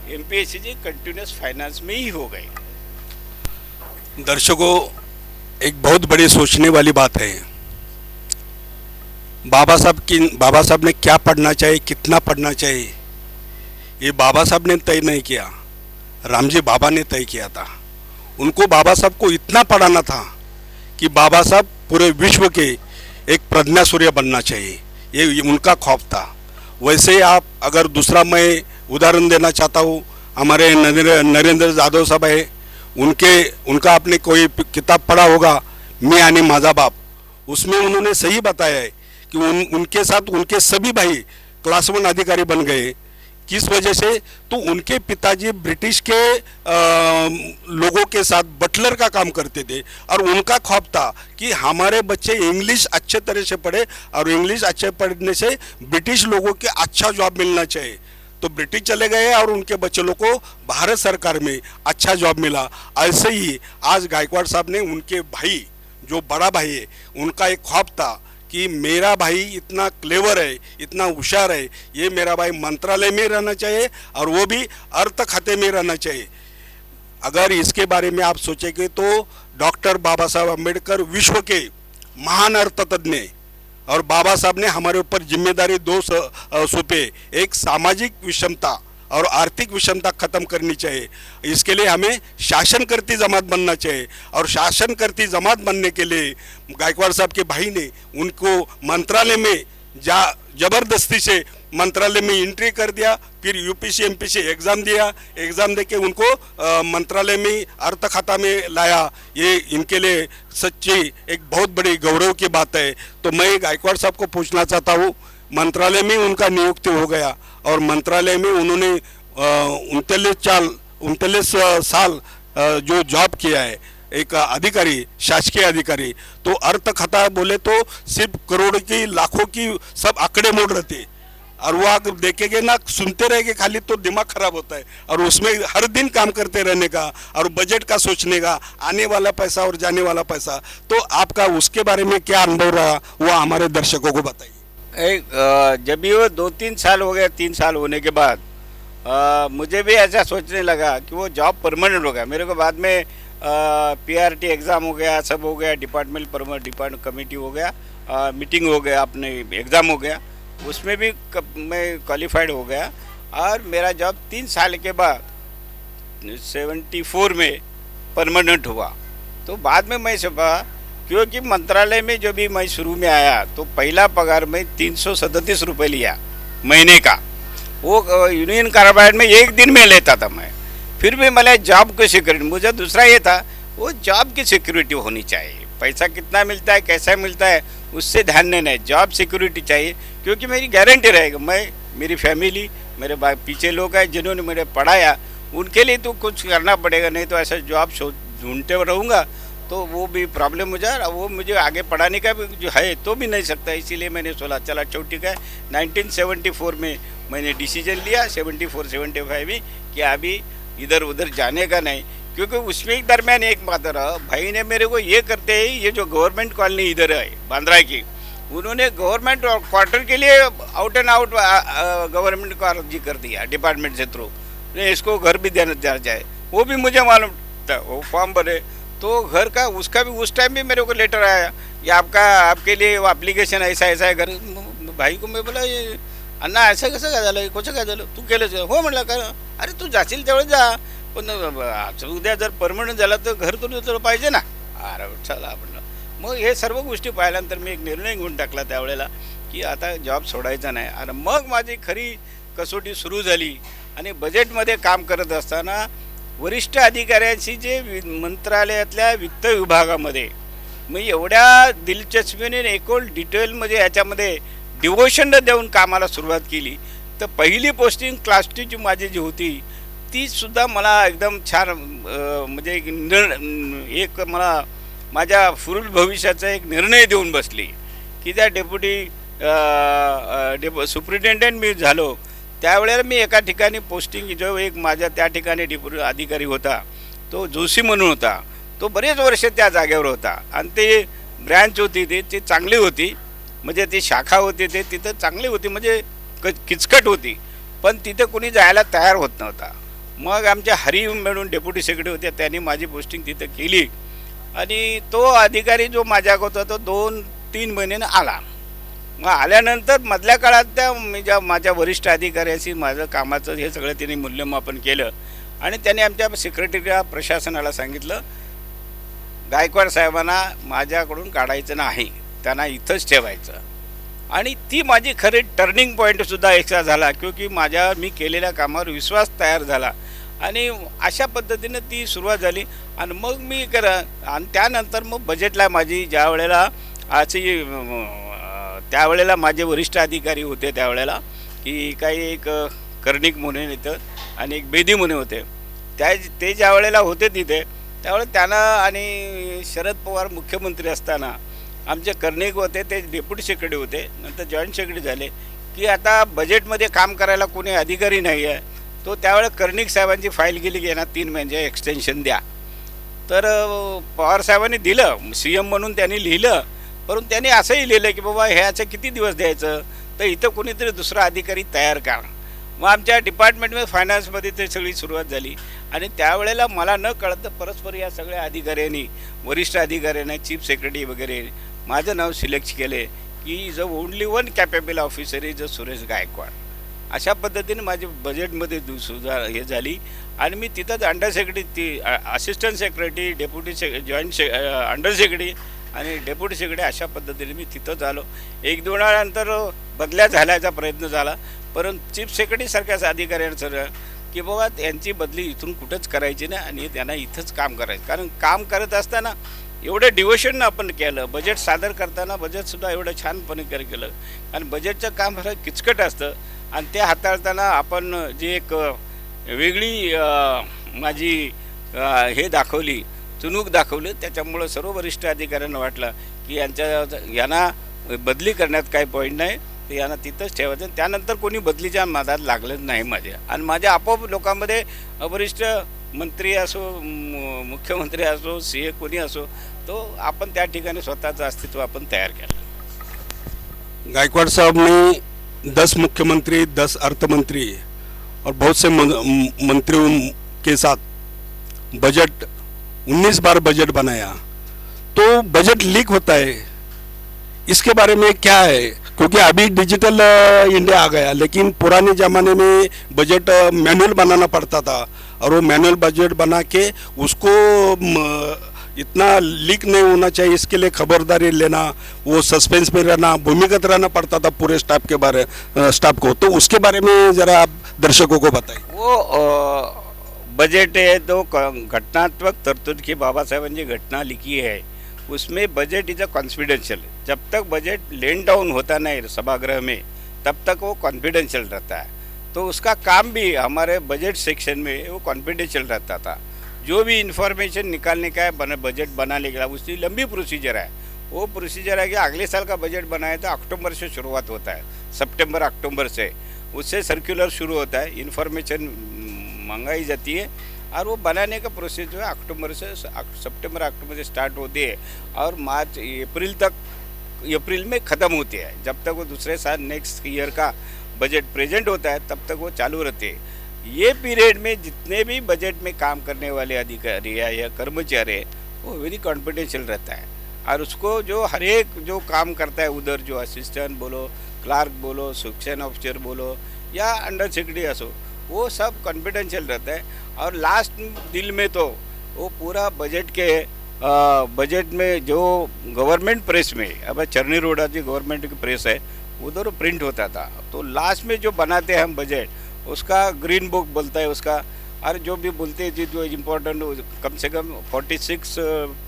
[SPEAKER 2] एमपीएससी जी कंटिन्यूस फाइनेंस में ही हो गई।
[SPEAKER 1] दर्शकों, एक बहुत बड़ी सोचने वाली बात है। बाबा साहब ने क्या पढ़ना चाहिए, कितना पढ़ना चाहिए, ये बाबा साहब ने तय नहीं किया, रामजी बाबा ने तय किया था। उनको बाबा साहब को इतना पढ़ाना था कि बाबा साहब पूरे विश्व के एक प्रज्ञा सूर्य बनना चाहिए, ये उनका खौफ था। वैसे ही आप अगर दूसरा मैं उदाहरण देना चाहता हूँ, हमारे नरेंद्र जाधव साहब है, उनका आपने कोई किताब पढ़ा होगा, मैं यानी माझा बाप, उसमें उन्होंने सही बताया है कि उनके साथ उनके सभी भाई क्लास 1 अधिकारी बन गए। किस वजह से? तो उनके पिताजी ब्रिटिश के लोगों के साथ बटलर का काम करते थे और उनका ख्वाब था कि हमारे बच्चे इंग्लिश अच्छे तरह से पढ़े और इंग्लिश अच्छे पढ़ने से ब्रिटिश लोगों के अच्छा जॉब मिलना चाहिए। तो ब्रिटिश चले गए और उनके बच्चे लोग को भारत सरकार में अच्छा जॉब मिला। ऐसे ही आज गायकवाड़ साहब ने उनके भाई, जो बड़ा भाई है, उनका एक ख्वाब था कि मेरा भाई इतना क्लेवर है, इतना होशियार है, ये मेरा भाई मंत्रालय में रहना चाहिए और वो भी अर्थ खाते में रहना चाहिए। अगर इसके बारे में आप सोचेंगे तो डॉक्टर बाबा साहब अम्बेडकर विश्व के महान अर्थतज्ञ, और बाबा साहब ने हमारे ऊपर जिम्मेदारी दो सौंपे, एक सामाजिक विषमता और आर्थिक विषमता खत्म करनी चाहिए। इसके लिए हमें शासन करती जमात बनना चाहिए और शासन करती जमात बनने के लिए गायकवाड़ साहब के भाई ने उनको मंत्रालय में जबरदस्ती से मंत्रालय में एंट्री कर दिया, फिर यूपीसी एमपीसी एग्ज़ाम दिया, एग्ज़ाम देके उनको मंत्रालय में अर्थ खाता में लाया। ये इनके लिए सच्ची एक बहुत बड़ी गौरव की बात है। तो मैं गायकवाड़ साहब को पूछना चाहता हूँ, मंत्रालय में उनका नियुक्ति हो गया और मंत्रालय में उन्होंने 39 साल जो जॉब किया है एक अधिकारी, शासकीय अधिकारी, तो अर्थ खाता बोले तो सिर्फ करोड़ की, लाखों की सब आंकड़े मोड़ रहते और वो आप देखेंगे ना, सुनते रहेंगे खाली तो दिमाग खराब होता है। और उसमें हर दिन काम करते रहने का और बजट का सोचने का, आने वाला पैसा और जाने वाला पैसा, तो आपका उसके बारे में क्या अनुभव रहा वो हमारे दर्शकों को बताइए।
[SPEAKER 2] जब भी वो 2-3 साल हो गया, 3 साल होने के बाद मुझे भी ऐसा सोचने लगा कि वो जॉब परमानेंट हो गया। मेरे को बाद में पीआरटी एग्ज़ाम हो गया, सब हो गया, डिपार्टमेंट कमेटी हो गया, मीटिंग हो गया, अपने एग्ज़ाम हो गया, उसमें भी मैं क्वालिफाइड हो गया और मेरा जॉब 3 साल के बाद 74 में परमानेंट हुआ। तो बाद में मैं सुबह, क्योंकि मंत्रालय में जो भी मैं शुरू में आया तो पहला पगार में 337 रुपये लिया महीने का, वो यूनियन कार्बाइड में 1 दिन में लेता था मैं। फिर भी मैंने जॉब की सिक्योरिटी, मुझे दूसरा ये था वो जॉब की सिक्योरिटी होनी चाहिए। पैसा कितना मिलता है, कैसा मिलता है, उससे ध्यान देना है, जॉब सिक्योरिटी चाहिए, क्योंकि मेरी गारंटी रहेगा, मैं, मेरी फैमिली, मेरे पीछे लोग हैं जिन्होंने मुझे पढ़ाया, उनके लिए तो कुछ करना पड़ेगा, नहीं तो ऐसा जॉब ढूंढते रहूँगा तो वो भी प्रॉब्लम हो जाए, वो मुझे आगे पढ़ाने का भी जो है तो भी नहीं सकता। इसीलिए मैंने सोचा चला छोटी का 1974 में मैंने डिसीजन लिया, 74-75 में, कि अभी इधर उधर जाने का नहीं, क्योंकि उसमें एक दरमियान एक बात रहा, भाई ने मेरे को ये करते ही, ये जो गवर्नमेंट कॉलोनी इधर है बांद्रा की, उन्होंने गवर्नमेंट क्वार्टर के लिए आउट एंड आउट गवर्नमेंट को अर्जी कर दिया डिपार्टमेंट से थ्रू, इसको घर भी देना जाए, वो भी मुझे मालूम था, वो फॉर्म भरे तो घर का, उसका भी उस टाइम भी मेरे को लेटर आया, ये आपके लिए वो एप्लीकेशन ऐसा है घर। भाई को मैं बोला, ये अण्णा असं कसं काय झालं, कसं काय झालं, तू केलं? हो म्हटलं, का अरे तू जाशील त्यावेळेस जा, पण उद्या जर परमनंट झाला तर घर तुला पाहिजे ना. अरे चला म्हटलं. मग हे सर्व गोष्टी पाहिल्यानंतर मी एक निर्णय घेऊन टाकला त्यावेळेला की आता जॉब सोडायचा नाही. आणि मग माझी खरी कसोटी सुरू झाली आणि बजेटमध्ये काम करत असताना वरिष्ठ अधिकाऱ्यांशी जे मंत्रालयातल्या वित्त विभागामध्ये मी एवढ्या दिलचस्पीने एकूण डिटेलमध्ये याच्यामध्ये डिवोशन देऊन कामाला सुरुवात केली. तर पहिली पोस्टिंग क्लास 2 ची माझी जी होती ती सुद्धा मला एकदम छान म्हणजे एक मला माझ्या पुढील भविष्याचा एक निर्णय देऊन बसली की त्या डेप्युटी सुप्रिटेंडेंट मी झालो. त्यावेळेला मी एका ठिकाणी पोस्टिंग जो एक माझ्या त्या ठिकाणी डेप्युटी अधिकारी होता तो जोशी म्हणून होता. तो बरेच वर्ष त्या जागेवर होता आणि ते ब्रँच होती ती चांगली होती. म्हणजे ती शाखा होती ते तिथं चांगली होती म्हणजे किचकट होती पण तिथे कोणी जायला तयार होत नव्हता. मग आमच्या हरी म्हणून डेप्युटी सेक्रेटरी होते त्यांनी माझी पोस्टिंग तिथं केली आणि तो अधिकारी जो माझ्याकडे होता तो 2-3 महिन्याने आला मग आल्यानंतर मधल्या काळात त्या मी ज्या माझ्या वरिष्ठ अधिकाऱ्याशी माझं कामाचं हे सगळं त्यांनी मूल्यमापन केलं आणि त्यांनी आमच्या सेक्रेटरीला प्रशासनाला सांगितलं, गायकवाड साहेबांना माझ्याकडून काढायचं नाही, त्यांना इथंच ठेवायचं. आणि ती माझी खरी टर्निंग पॉईंटसुद्धा एकसा झाला, क्योंकि मी केलेल्या कामावर विश्वास तयार झाला आणि अशा पद्धतीनं ती सुरुवात झाली. आणि मग मी आणि त्यानंतर मग बजेटला माझी ज्या वेळेला अशी त्यावेळेला माझे वरिष्ठ अधिकारी होते त्यावेळेला, की काही एक कर्णिक म्हणून इथं आणि एक बेदी म्हणून होते, ते ज्या वेळेला होते तिथे त्यावेळेला त्यांना आणि शरद पवार मुख्यमंत्री असताना आमचे कर्णिक होते ते डेप्युटी सेक्रेटरी होते, नंतर जॉईंट सेक्रेटरी झाले, की आता बजेटमध्ये काम करायला कोणी अधिकारी नाही आहे. तो त्यावेळेला कर्णिक साहेबांची फाईल गेली की यांना 3 महिन्याचे एक्सटेन्शन द्या. तर पवार साहेबांनी दिलं, CM म्हणून त्यांनी लिहिलं, परंतु त्यांनी असंही लिहिलं की बाबा ह्याचं किती दिवस द्यायचं, तर इथं कोणीतरी दुसरा अधिकारी तयार करा. मग आमच्या डिपार्टमेंटमध्ये फायनान्समध्ये ते सगळी सुरुवात झाली आणि त्यावेळेला मला न कळतं परस्पर या सगळ्या अधिकाऱ्यांनी, वरिष्ठ अधिकाऱ्यांनी, चीफ सेक्रेटरी वगैरे माझं नाव सिलेक्ट केले की ज only one capable officer is Suresh Gaikwad. अशा पद्धतीने माझी बजेटमध्ये सुधार हे झाली आणि मी तिथंच under secretary, assistant secretary, deputy joint under secretary आणि डेप्युटी सेक्रेटरी अशा पद्धतीने मी तिथंच आलो. 1-2 वेळानंतर बदल्या झाल्याचा प्रयत्न झाला, परंतु चीफ सेक्रेटरीसारख्याच अधिकाऱ्यांनी सर की बाबा यांची बदली इथून कुठंच करायची नाही आणि त्यांना इथंच काम करायचं. कारण काम करत असताना एवढं डिवोशननं आपण केलं, बजेट सादर करताना बजेटसुद्धा एवढं छानपणे केलं, कारण बजेटचं काम खरं किचकट असतं आणि ते हाताळताना आपण जी एक वेगळी माझी हे दाखवली, चुणूक दाखवली, त्याच्यामुळं सर्व वरिष्ठ अधिकाऱ्यांना वाटलं की यांना बदली करण्यात काही पॉईंट नाही, ते यांना तिथंच ठेवायचं. त्यानंतर कोणी बदलीच्या नादात लागलंच नाही माझ्या. आणि माझ्या आपोआप लोकांमध्ये वरिष्ठ मंत्री असो, मुख्यमंत्री असो, CA कोणी असो, तो आपण त्या ठिकाणी स्वतःचं अस्तित्व आपण तयार केलं.
[SPEAKER 1] गायकवाड़ साहब ने 10 मुख्यमंत्री, 10 अर्थमंत्री और बहुत से मंत्रियों के साथ बजट 19 बार बजट बनाया, तो बजट लीक होता है, इसके बारे में क्या है? क्योंकि अभी डिजिटल इंडिया आ गया, लेकिन पुराने ज़माने में बजट मैनुअल बनाना पड़ता था और वो मैनुअल बजट बना के उसको इतना लीक नहीं होना चाहिए, इसके लिए खबरदारी लेना, वो सस्पेंस में रहना, भूमिगत रहना पड़ता था पूरे स्टाफ को. तो उसके बारे में ज़रा आप दर्शकों को बताएं.
[SPEAKER 2] वो बजट है तो घटनात्मक तरतूद की बाबा साहेबांनी घटना लिखी है, उसमें बजट इज अ कॉन्फिडेंशियल. जब तक बजट लेन डाउन होता नहीं सभागृह में, तब तक वो कॉन्फिडेंशियल रहता है. तो उसका काम भी हमारे बजट सेक्शन में वो कॉन्फिडेंशियल रहता था. जो भी इंफॉर्मेशन निकालने का है बजट बनाने के लिए, उसकी लंबी प्रोसीजर है. वो प्रोसीजर है कि अगले साल का बजट बनाए तो अक्टूबर से शुरुआत होता है, सितंबर अक्टूबर से उससे सर्कुलर शुरू होता है, इंफॉर्मेशन मंगाई जाती है और वो बनाने का प्रोसेस जो है सितंबर अक्टूबर से स्टार्ट होती है और मार्च अप्रैल में ख़त्म होती है. जब तक वो दूसरे साल नेक्स्ट ईयर का बजट प्रेजेंट होता है तब तक वो चालू रहते हैं. ये पीरियड में जितने भी बजट में काम करने वाले अधिकारी या कर्मचारी हैं वो वेरी कॉन्फिडेंशियल रहता है और उसको जो हर एक जो काम करता है उधर, जो असिस्टेंट बोलो, क्लार्क बोलो, सेक्शन ऑफिसर बोलो या अंडर सेक्रेटरी असो, वो सब कॉन्फिडेंशियल रहता है. और लास्ट दिन में तो वो पूरा बजट में जो गवर्नमेंट प्रेस में, अब चरनी रोडा जी गवर्नमेंट की प्रेस है, उधर प्रिंट होता था. तो लास्ट में जो बनाते हैं हम बजट, उसका ग्रीन बुक बोलता है उसका, और जो भी बोलते हैं जो इम्पोर्टेंट कम से कम 46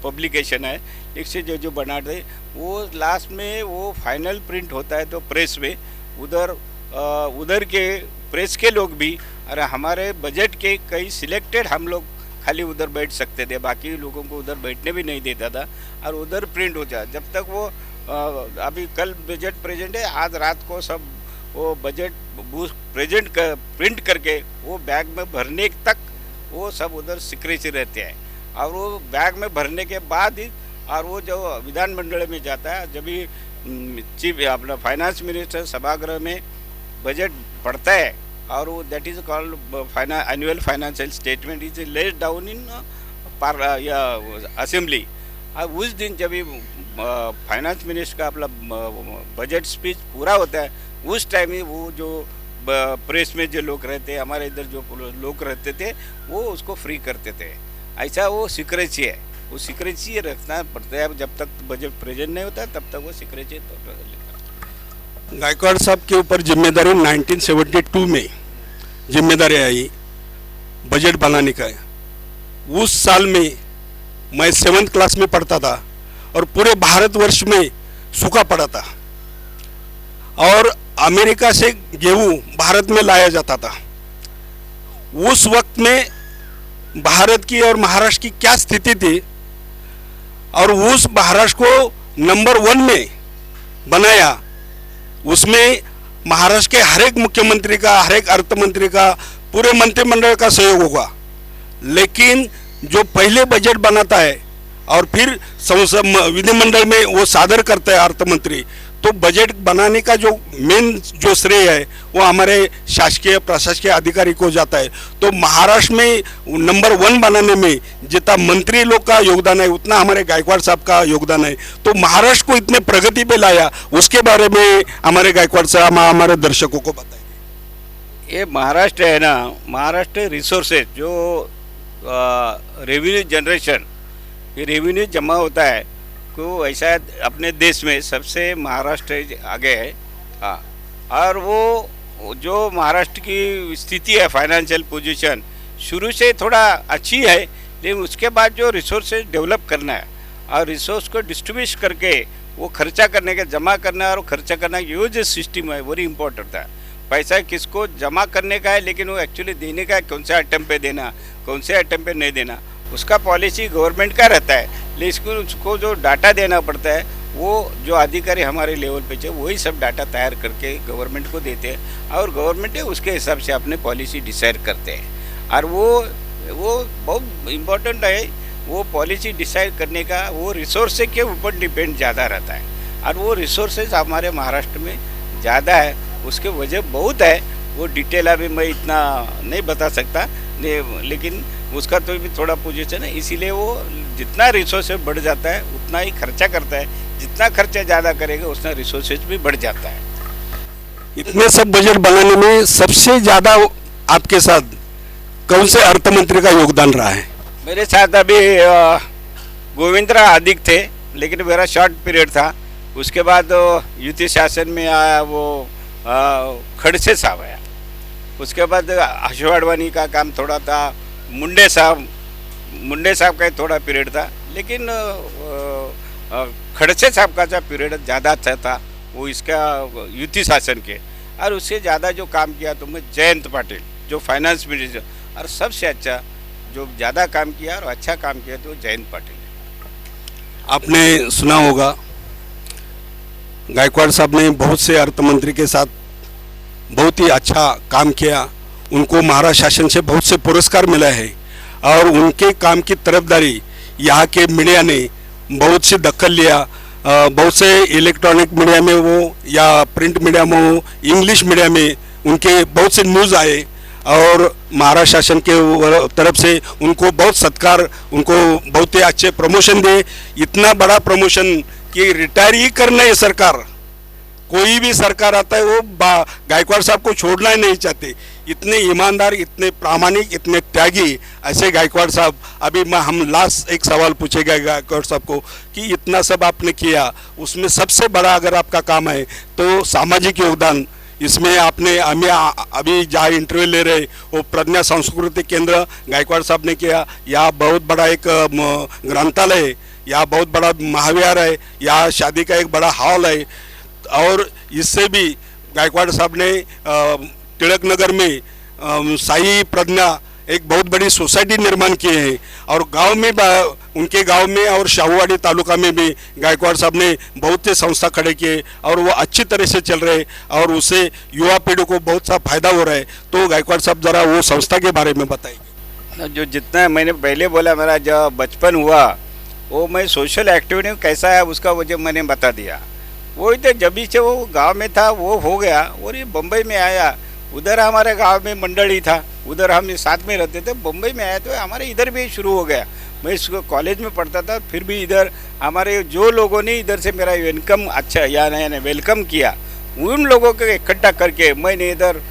[SPEAKER 2] पब्लिकेशन है, इससे जो बनाते वो लास्ट में वो फाइनल प्रिंट होता है तो प्रेस में उधर के प्रेस के लोग भी और हमारे बजट के कई सिलेक्टेड हम लोग खाली उधर बैठ सकते थे, बाकी लोगों को उधर बैठने भी नहीं देता था और उधर प्रिंट हो जाए. जब तक वो अभी कल बजट प्रेजेंट है, आज रात को सब वो बजट प्रिंट करके वो बैग में भरने तक वो सब उधर सिक्रेसी रहते हैं. और वो बैग में भरने के बाद ही और वो जो विधानमंडल में जाता है, जब भी चीफ अपना फाइनेंस मिनिस्टर सभागृह में बजट पढ़ता है और वो that is called annual financial statement is laid down in assembly. और उस दिन जब भी फाइनेंस मिनिस्टर का अपना बजट स्पीच पूरा होता है, उस टाइम ही वो जो प्रेस में जो लोग रहते, हमारे इधर जो लोग रहते थे, वो उसको फ्री करते थे। ऐसा वो सिक्रेसी है, वो सिक्रेसी रखना पड़ता है। जब तक बजट प्रेजेंट नहीं होता तब तक वो सिक्रेसी तो
[SPEAKER 1] गायकवाड़ साहब के ऊपर जिम्मेदारी 1972 में जिम्मेदारी आई बजट बनाने का। उस साल में मैं 7th क्लास में पढ़ता था और पूरे भारतवर्ष में सूखा पड़ा था और अमेरिका से गेहूं भारत में लाया जाता था। उस वक्त में भारत की और महाराष्ट्र की क्या स्थिति थी और उस महाराष्ट्र को नंबर 1 में बनाया। उसमें महाराष्ट्र के हर एक मुख्यमंत्री का, हर एक अर्थ मंत्री का, पूरे मंत्रिमंडल का सहयोग होगा। लेकिन जो पहले बजट बनाता है और फिर संसद विधिमंडल में वो सादर करता है अर्थ मंत्री, तो बजट बनाने का जो मेन जो श्रेय है वो हमारे शासकीय प्रशासकीय अधिकारी को जाता है। तो महाराष्ट्र में नंबर 1 बनाने में जितना मंत्री लोग का योगदान है उतना हमारे गायकवाड़ साहब का योगदान है। तो महाराष्ट्र को इतने प्रगति पे लाया, उसके बारे में हमारे गायकवाड़ साहब हमारे दर्शकों को बताएंगे।
[SPEAKER 2] ये महाराष्ट्र है ना, महाराष्ट्र रिसोर्सेज जो रेवेन्यू जनरेशन, ये रेवेन्यू जमा होता है को ऐसा अपने देश में सबसे महाराष्ट्र आगे है। हाँ, और वो जो महाराष्ट्र की स्थिति है, फाइनेंशियल पोजीशन शुरू से थोड़ा अच्छी है, लेकिन उसके बाद जो रिसोर्सेज डेवलप करना है और रिसोर्स को डिस्ट्रीब्यूट करके वो खर्चा करने का, जमा करना और खर्चा करना, ये जो सिस्टम है वेरी इंपॉर्टेंट है। पैसा किसको जमा करने का है, लेकिन वो एक्चुअली देने का है, कौन से आइटम पे देना, कौन से आइटम पे नहीं देना, उसका पॉलिसी गवर्नमेंट का रहता है। लेकिन उसको जो डाटा देना पड़ता है वो जो अधिकारी हमारे लेवल पे चाहिए वही सब डाटा तैयार करके गवर्नमेंट को देते हैं और गवर्नमेंट उसके हिसाब से अपने पॉलिसी डिसाइड करते हैं। और वो बहुत इम्पोर्टेंट है, वो पॉलिसी डिसाइड करने का वो रिसोर्स के ऊपर डिपेंड ज़्यादा रहता है। और वो रिसोर्सेज हमारे महाराष्ट्र में ज़्यादा है, उसके वजह बहुत है। वो डिटेल अभी मैं इतना नहीं बता सकता, लेकिन उसका तो भी थोड़ा पोजीशन है, इसीलिए वो जितना रिसोर्सेज बढ़ जाता है उतना ही खर्चा करता है। जितना खर्चा ज़्यादा करेगा उतना रिसोर्सेज भी बढ़ जाता है।
[SPEAKER 1] इतने सब बजट बनाने में सबसे ज़्यादा आपके साथ कौन से अर्थ मंत्री का योगदान रहा है?
[SPEAKER 2] मेरे साथ अभी गोविंदरा अधिक थे, लेकिन मेरा शॉर्ट पीरियड था। उसके बाद युति शासन में आया वो खड़से साहब आया। उसके बाद हर्ष वाडवानी का काम थोड़ा था, मुंडे साहब का थोड़ा पीरियड था, लेकिन खड़से साहब का जो पीरियड ज़्यादा अच्छा था वो इसका युति शासन के। और उससे ज़्यादा जो काम किया तो मैं जयंत पाटिल जो फाइनेंस मिनिस्टर, और सबसे अच्छा जो ज़्यादा काम किया और अच्छा काम किया तो जयंत पाटिल।
[SPEAKER 1] आपने सुना होगा गायकवाड़ साहब ने बहुत से अर्थ मंत्री के साथ बहुत ही अच्छा काम किया। उनको महाराष्ट्र शासन से बहुत से पुरस्कार मिला है और उनके काम की तरफदारी यहाँ के मीडिया ने बहुत सी दखल लिया। बहुत से इलेक्ट्रॉनिक मीडिया में हो या प्रिंट मीडिया में हो, इंग्लिश मीडिया में उनके बहुत से न्यूज़ आए और महाराष्ट्र शासन के तरफ से उनको बहुत सत्कार, उनको बहुत ही अच्छे प्रमोशन दिए। इतना बड़ा प्रमोशन कि रिटायर ही करना है सरकार, कोई भी सरकार आता है वो गायकवाड़ साहब को छोड़ना ही नहीं चाहते। इतने ईमानदार, इतने प्रामाणिक, इतने त्यागी ऐसे गायकवाड़ साहब। अभी हम लास्ट एक सवाल पूछेगा गायकवाड़ साहब को कि इतना सब आपने किया, उसमें सबसे बड़ा अगर आपका काम है तो सामाजिक योगदान। इसमें आपने हमें अभी जहाँ इंटरव्यू ले रहे वो प्रज्ञा सांस्कृतिक केंद्र गायकवाड़ साहब ने किया। यहाँ बहुत बड़ा एक ग्रंथालय है, यहाँ बहुत बड़ा महाविहार है, यहाँ शादी का एक बड़ा हॉल है। और इससे भी गायकवाड़ साहब ने तिलक नगर में साई प्रज्ञा एक बहुत बड़ी सोसाइटी निर्माण किए हैं। और गांव में उनके गांव में और शाहूवाड़ी तालुका में भी गायकवाड़ साहब ने बहुत से संस्था खड़े किए और वो अच्छी तरह से चल रहे और उससे युवा पीढ़ी को बहुत सा फायदा हो रहा है। तो गायकवाड़ साहब ज़रा वो संस्था के बारे में बताइए।
[SPEAKER 2] जो जितना मैंने पहले बोला, मेरा जब बचपन हुआ वो मैं सोशल एक्टिविटी कैसा है उसका वजह मैंने बता दिया। वो इधर जब भी से वो गांव में था वो हो गया और ये बम्बई में आया। उधर हमारे गांव में मंडली था, उधर हम साथ में रहते थे। बम्बई में आया तो हमारे इधर भी शुरू हो गया। मैं इसको कॉलेज में पढ़ता था, फिर भी इधर हमारे जो लोगों ने इधर से मेरा इनकम अच्छा यानी वेलकम किया, उन लोगों को इकट्ठा करके मैंने इधर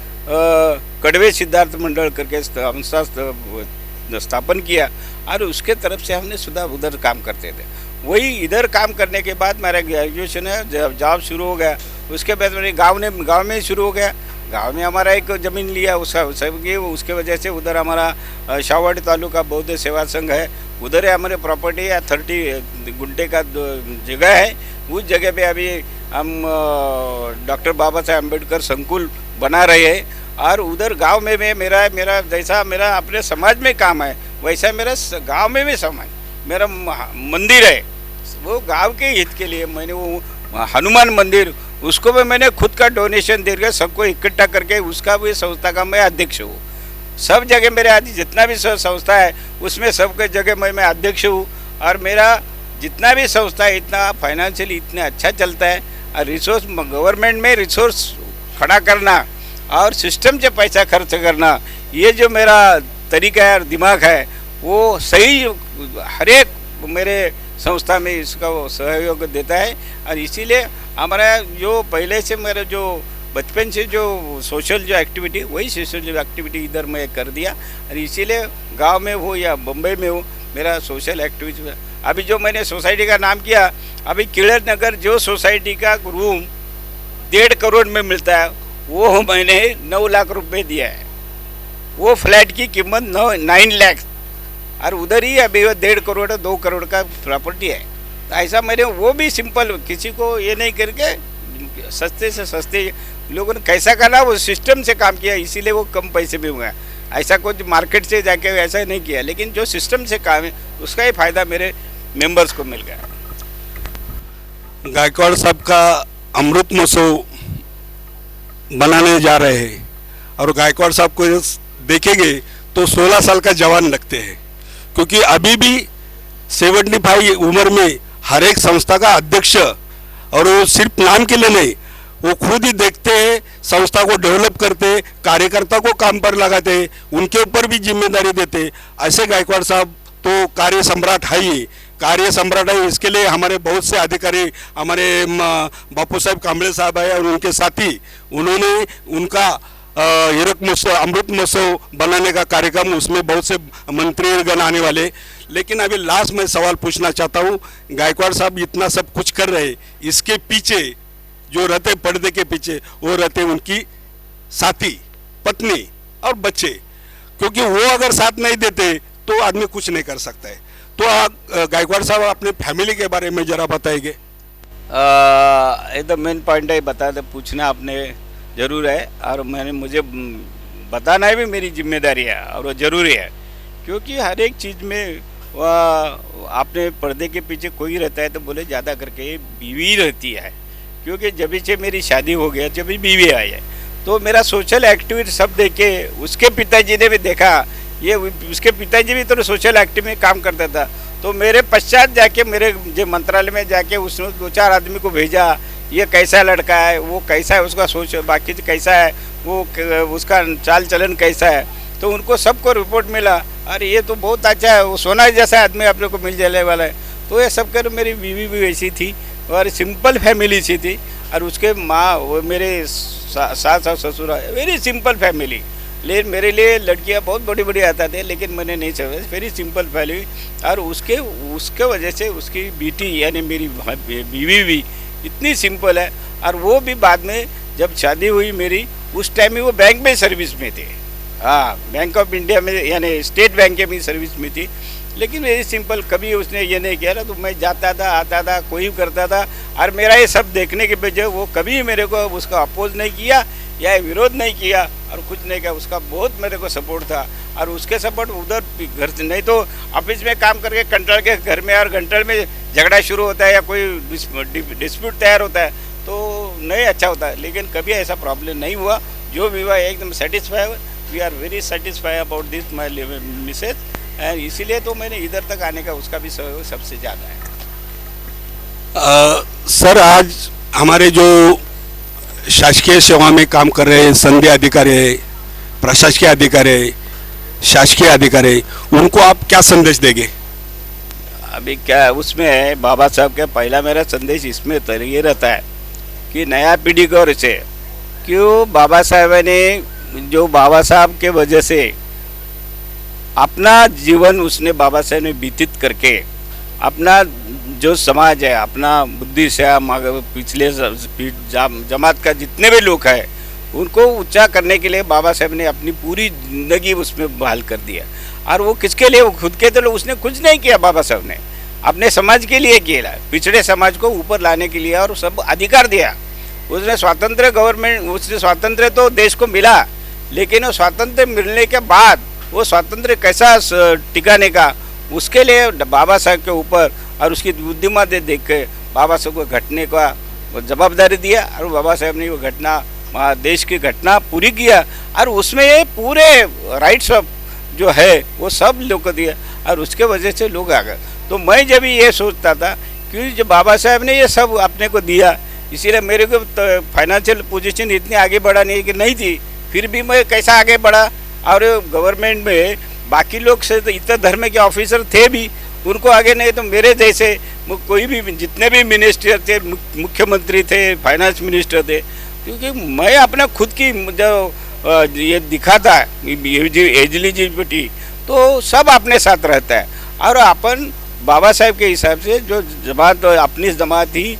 [SPEAKER 2] कड़वे सिद्धार्थ मंडल करके संस्था स्थापन किया और उसके तरफ से हमने सुधा उधर काम करते थे। वही इधर काम करने के बाद मेरा ग्रेजुएशन है, जॉब शुरू हो गया। उसके बाद मेरे गांव में ही शुरू हो गया। गांव में हमारा एक ज़मीन लिया उसके वजह से उधर हमारा शाहवाड़ी तालुका बौद्ध सेवा संघ है, उधर है हमारे प्रॉपर्टी है 30 गुंठे का जगह है। उस जगह पे अभी हम डॉक्टर बाबा साहेब अम्बेडकर संकुल बना रहे हैं और उधर गांव में मेरा जैसा मेरा अपने समाज में काम है वैसा मेरा गांव में भी समाज मेरा मंदिर है। वो गांव के हित के लिए मैंने वो हनुमान मंदिर उसको भी मैंने खुद का डोनेशन देकर सबको इकट्ठा करके उसका भी संस्था का मैं अध्यक्ष हूँ। सब जगह मेरे आज जितना भी संस्था है उसमें सबके जगह मैं अध्यक्ष हूँ और मेरा जितना भी संस्था है इतना फाइनेंशियली इतना अच्छा चलता है। और रिसोर्स गवर्नमेंट में रिसोर्स खड़ा करना और सिस्टम से पैसा खर्च करना, ये जो मेरा तरीका है और दिमाग है वो सही हर एक मेरे संस्था में इसका वो सहयोग देता है। और इसीलिए हमारा जो पहले से मेरा जो बचपन से जो सोशल जो एक्टिविटी वही सोशल जो एक्टिविटी इधर मैं कर दिया और इसीलिए गांव में हो या बम्बई में हो मेरा सोशल एक्टिविटी। अभी जो मैंने सोसाइटी का नाम किया, अभी किलर नगर जो सोसाइटी का रूम 1.5 करोड़ में मिलता है वो मैंने 9 लाख रुपए दिया है। वो फ्लैट की कीमत 9 लाख और उधर ही अभी 1.5 करोड़ 2 करोड़ का प्रॉपर्टी है। तो ऐसा मैंने वो भी सिंपल किसी को ये नहीं करके सस्ते से सस्ते लोगों ने कैसा करना वो सिस्टम से काम किया, इसीलिए वो कम पैसे में हुआ। ऐसा कुछ मार्केट से जाके ऐसा नहीं किया, लेकिन जो सिस्टम से काम है उसका ही फायदा मेरे मेंबर्स को मिल गया।
[SPEAKER 1] गायकवाड़ साहब का अमृत महोत्सव बनाने जा रहे हैं और गायकवाड़ साहब को देखेंगे तो 16 साल का जवान लगते हैं, क्योंकि अभी भी 75 उम्र में हर एक संस्था का अध्यक्ष, और वो सिर्फ नाम के लिए नहीं, वो खुद ही देखते हैं, संस्था को डेवलप करते, कार्यकर्ता को काम पर लगाते, उनके ऊपर भी जिम्मेदारी देते। ऐसे गायकवाड़ साहब तो कार्य सम्राट है ही, कार्य सम्राट है। इसके लिए हमारे बहुत से अधिकारी, हमारे बापू साहब कांबळे साहब है और उनके साथी, उन्होंने उनका हीरक महोत्सव अमृत महोत्सव बनाने का कार्यक्रम, उसमें बहुत से मंत्रीगण आने वाले। लेकिन अभी लास्ट में सवाल पूछना चाहता हूँ, गायकवाड़ साहब इतना सब कुछ कर रहे, इसके पीछे जो रहते पर्दे के पीछे वो रहते उनकी साथी, पत्नी और बच्चे, क्योंकि वो अगर साथ नहीं देते तो आदमी कुछ नहीं कर सकता है। तो आप गायकवाड़ साहब अपने फैमिली के बारे में जरा बताएंगे।
[SPEAKER 2] एकदम मेन पॉइंट है, बता दे पूछना आपने ज़रूर है और मुझे बताना भी मेरी जिम्मेदारी है और वो ज़रूरी है, क्योंकि हर एक चीज़ में आपने पर्दे के पीछे कोई रहता है तो बोले ज़्यादा करके बीवी रहती है, क्योंकि जब से मेरी शादी हो गया जब बीवी आई है तो मेरा सोशल एक्टिविटी सब देखे उसके पिताजी ने भी देखा, ये उसके पिताजी भी तो सोशल एक्टिविटी में काम करता था। तो मेरे पश्चात जाके मेरे जो मंत्रालय में जाके उसने 2-4 आदमी को भेजा, ये कैसा लड़का है, वो कैसा है, उसका सोच बाकी कैसा है, वो उसका चाल चलन कैसा है, तो उनको सबको रिपोर्ट मिला, अरे ये तो बहुत अच्छा है, वो सोना जैसा आदमी अपने को मिल जाने वाला है। तो ये सब कर मेरी बीवी भी वैसी थी और सिंपल फैमिली सी थी, और उसके माँ वो मेरे सास और ससुर, वेरी सिंपल फैमिली। लेकिन मेरे लिए लड़कियां बहुत बड़ी बड़ी आता थे, लेकिन मैंने नहीं समझा, वेरी सिंपल फैमिली। और उसके वजह से उसकी बेटी यानी मेरी बीवी भी इतनी सिंपल है। और वो भी बाद में जब शादी हुई मेरी, उस टाइम में वो बैंक में सर्विस में थे, हाँ बैंक ऑफ इंडिया में यानी स्टेट बैंक में सर्विस में थी। लेकिन वेरी सिंपल, कभी उसने ये नहीं किया ना, तो मैं जाता था आता था, कोई करता था, और मेरा ये सब देखने के वजह वो कभी मेरे को उसका अपोज नहीं किया या विरोध नहीं किया और कुछ नहीं किया। उसका बहुत मेरे को सपोर्ट था, और उसके सपोर्ट उधर घर से नहीं तो ऑफिस में काम करके कंट्रोल के घर में, और घंटे में झगड़ा शुरू होता है या कोई डिस्प्यूट तैयार होता है तो नहीं अच्छा होता है। लेकिन कभी ऐसा प्रॉब्लम नहीं हुआ, जो भी हुआ एकदम satisfy, we are very satisfy about this my missus. And इसीलिए तो मैंने इधर तक आने का उसका भी सबसे ज़्यादा है।
[SPEAKER 1] सर, आज हमारे जो शासकीय सेवा में काम कर रहे संध्या अधिकारी है, प्रशासकीय अधिकारी है, शासकीय अधिकारी है, उनको आप क्या संदेश देंगे?
[SPEAKER 2] अभी क्या उसमें है बाबा साहब का पहला मेरा संदेश इसमें तो ये रहता है कि नया पीढ़ी को और से क्यों बाबा साहब ने जो बाबा साहब के वजह से अपना जीवन उसने बाबा साहब ने व्यतीत करके अपना जो समाज है अपना बुद्धि से पिछले जमात का जितने भी लोग हैं उनको ऊंचा करने के लिए बाबा साहब ने अपनी पूरी जिंदगी उसमें बहाल कर दिया। और वो किसके लिए, वो खुद के तो उसने कुछ नहीं किया, बाबा साहब ने अपने समाज के लिए किया, पिछड़े समाज को ऊपर लाने के लिए और सब अधिकार दिया। उसने स्वातंत्र गवर्नमेंट, उसने स्वातंत्र तो देश को मिला, लेकिन वो स्वातंत्र मिलने के बाद वो स्वातंत्र कैसा टिकाने का, उसके लिए बाबा साहब के ऊपर और उसकी बुद्धिमत्ता देख के बाबा साहब को घटने का जवाबदारी दिया और बाबा साहब ने वो घटना देश की घटना पूरी किया और उसमें ये पूरे राइट्स ऑफ जो है वो सब लोग को दिया और उसके वजह से लोग आ गए। तो मैं जब ये सोचता था कि जो बाबा साहब ने ये सब अपने को दिया, इसीलिए मेरे को तो फाइनेंशियल पोजीशन इतनी आगे बढ़ा नहीं थी, फिर भी मैं कैसा आगे बढ़ा। और गवर्नमेंट में बाकी लोग से तो इतने धर्म के ऑफिसर थे भी, उनको आगे नहीं तो मेरे जैसे कोई भी जितने भी मिनिस्टर थे, मुख्यमंत्री थे, फाइनेंस मिनिस्टर थे, क्योंकि मैं अपना खुद की जो ये दिखाता एलिजिबिलिटी तो सब अपने साथ रहता है। और अपन बाबा साहब के हिसाब से जो जमात अपनी जमात ही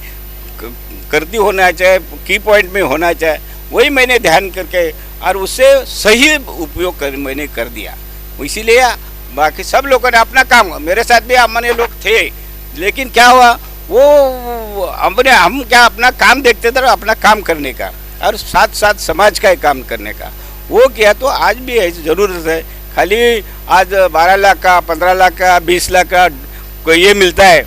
[SPEAKER 2] करती होना चाहिए, की पॉइंट में होना चाहिए, वही मैंने ध्यान करके और उससे सही उपयोग मैंने कर दिया। इसीलिए बाकी सब लोगों ने अपना काम, मेरे साथ भी हमारे लोग थे, लेकिन क्या हुआ वो हम क्या अपना काम देखते थे, अपना काम करने का और साथ साथ समाज का ही काम करने का वो किया। तो आज भी है ज़रूरत है, खाली आज 12 लाख का, 15 लाख का, 20 लाख का कोई ये मिलता है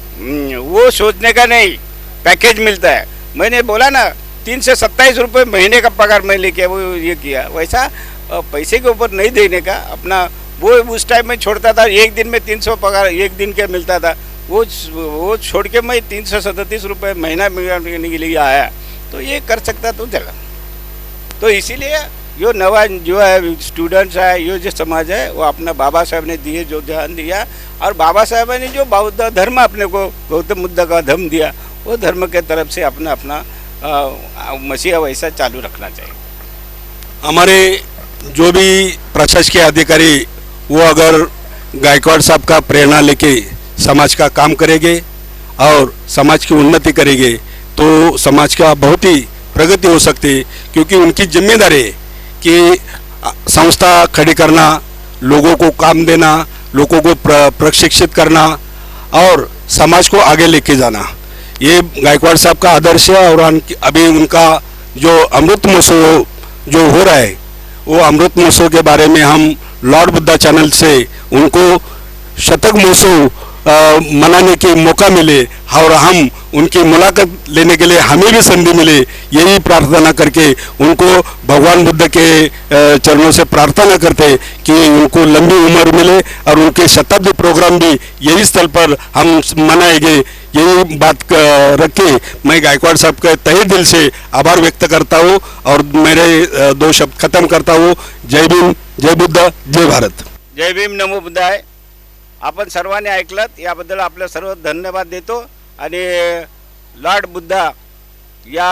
[SPEAKER 2] वो सोचने का नहीं, पैकेज मिलता है। मैंने बोला ना 327 रुपये महीने का पगार मैं लेके वो ये किया, वैसा पैसे के ऊपर नहीं देने का अपना वो उस टाइम में छोड़ता था। एक दिन में 300 पगार एक दिन के मिलता था, वो छोड़ के मैं 337 रुपये महीना मिलने के लिए आया, तो ये कर सकता तो चला। तो इसीलिए जो नवा जो है स्टूडेंट्स है, ये जो समाज है वो अपना बाबा साहब ने दिए जो ध्यान दिया, और बाबा साहब ने जो बौद्ध धर्म अपने को गौतम बुद्ध का धर्म दिया, वो धर्म के तरफ से अपना अपना मसीहा वैसा चालू रखना चाहिए।
[SPEAKER 1] हमारे जो भी प्रशासकीय अधिकारी वो अगर गायकवाड़ साहब का प्रेरणा लेके समाज का काम करेंगे और समाज की उन्नति करेंगे तो समाज का बहुत ही प्रगति हो सकती है, क्योंकि उनकी जिम्मेदारी है कि संस्था खड़ी करना, लोगों को काम देना, लोगों को प्रशिक्षित करना और समाज को आगे लेके जाना। ये गायकवाड़ साहब का आदर्श है। और अभी उनका जो अमृत महोत्सव जो हो रहा है, वो अमृत महोत्सव के बारे में हम लॉर्ड बुद्धा चैनल से उनको शतक महोत्सव मनाने के मौका मिले और हम उनकी मुलाकात लेने के लिए हमें भी संधि मिले, यही प्रार्थना करके उनको भगवान बुद्ध के चरणों से प्रार्थना करते कि उनको लंबी उम्र मिले और उनके शताब्दी प्रोग्राम भी यही स्थल पर हम मनाएंगे। यही बात रख के मैं गायकवाड़ साहब के तहे दिल से आभार व्यक्त करता हूँ और मेरे 2 शब्द खत्म करता हूँ। जय भीम, जय बुद्ध, जय भारत।
[SPEAKER 2] जय भीम, नमो बुद्धाय। आपण सर्वांनी ऐकलत याबद्दल आपलं सर्व धन्यवाद देतो आणि लॉर्ड बुद्धा या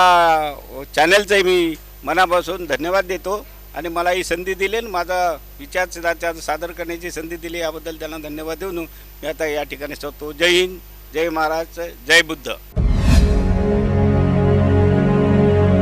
[SPEAKER 2] चॅनलचे मी मनापासून धन्यवाद देतो आणि मला ही संधी दिली आणि माझा विचार सादर करण्याची संधी दिली याबद्दल त्यांना धन्यवाद देऊन मी आता या ठिकाणी संपतो। जय हिंद, जय महाराज, जय बुद्ध।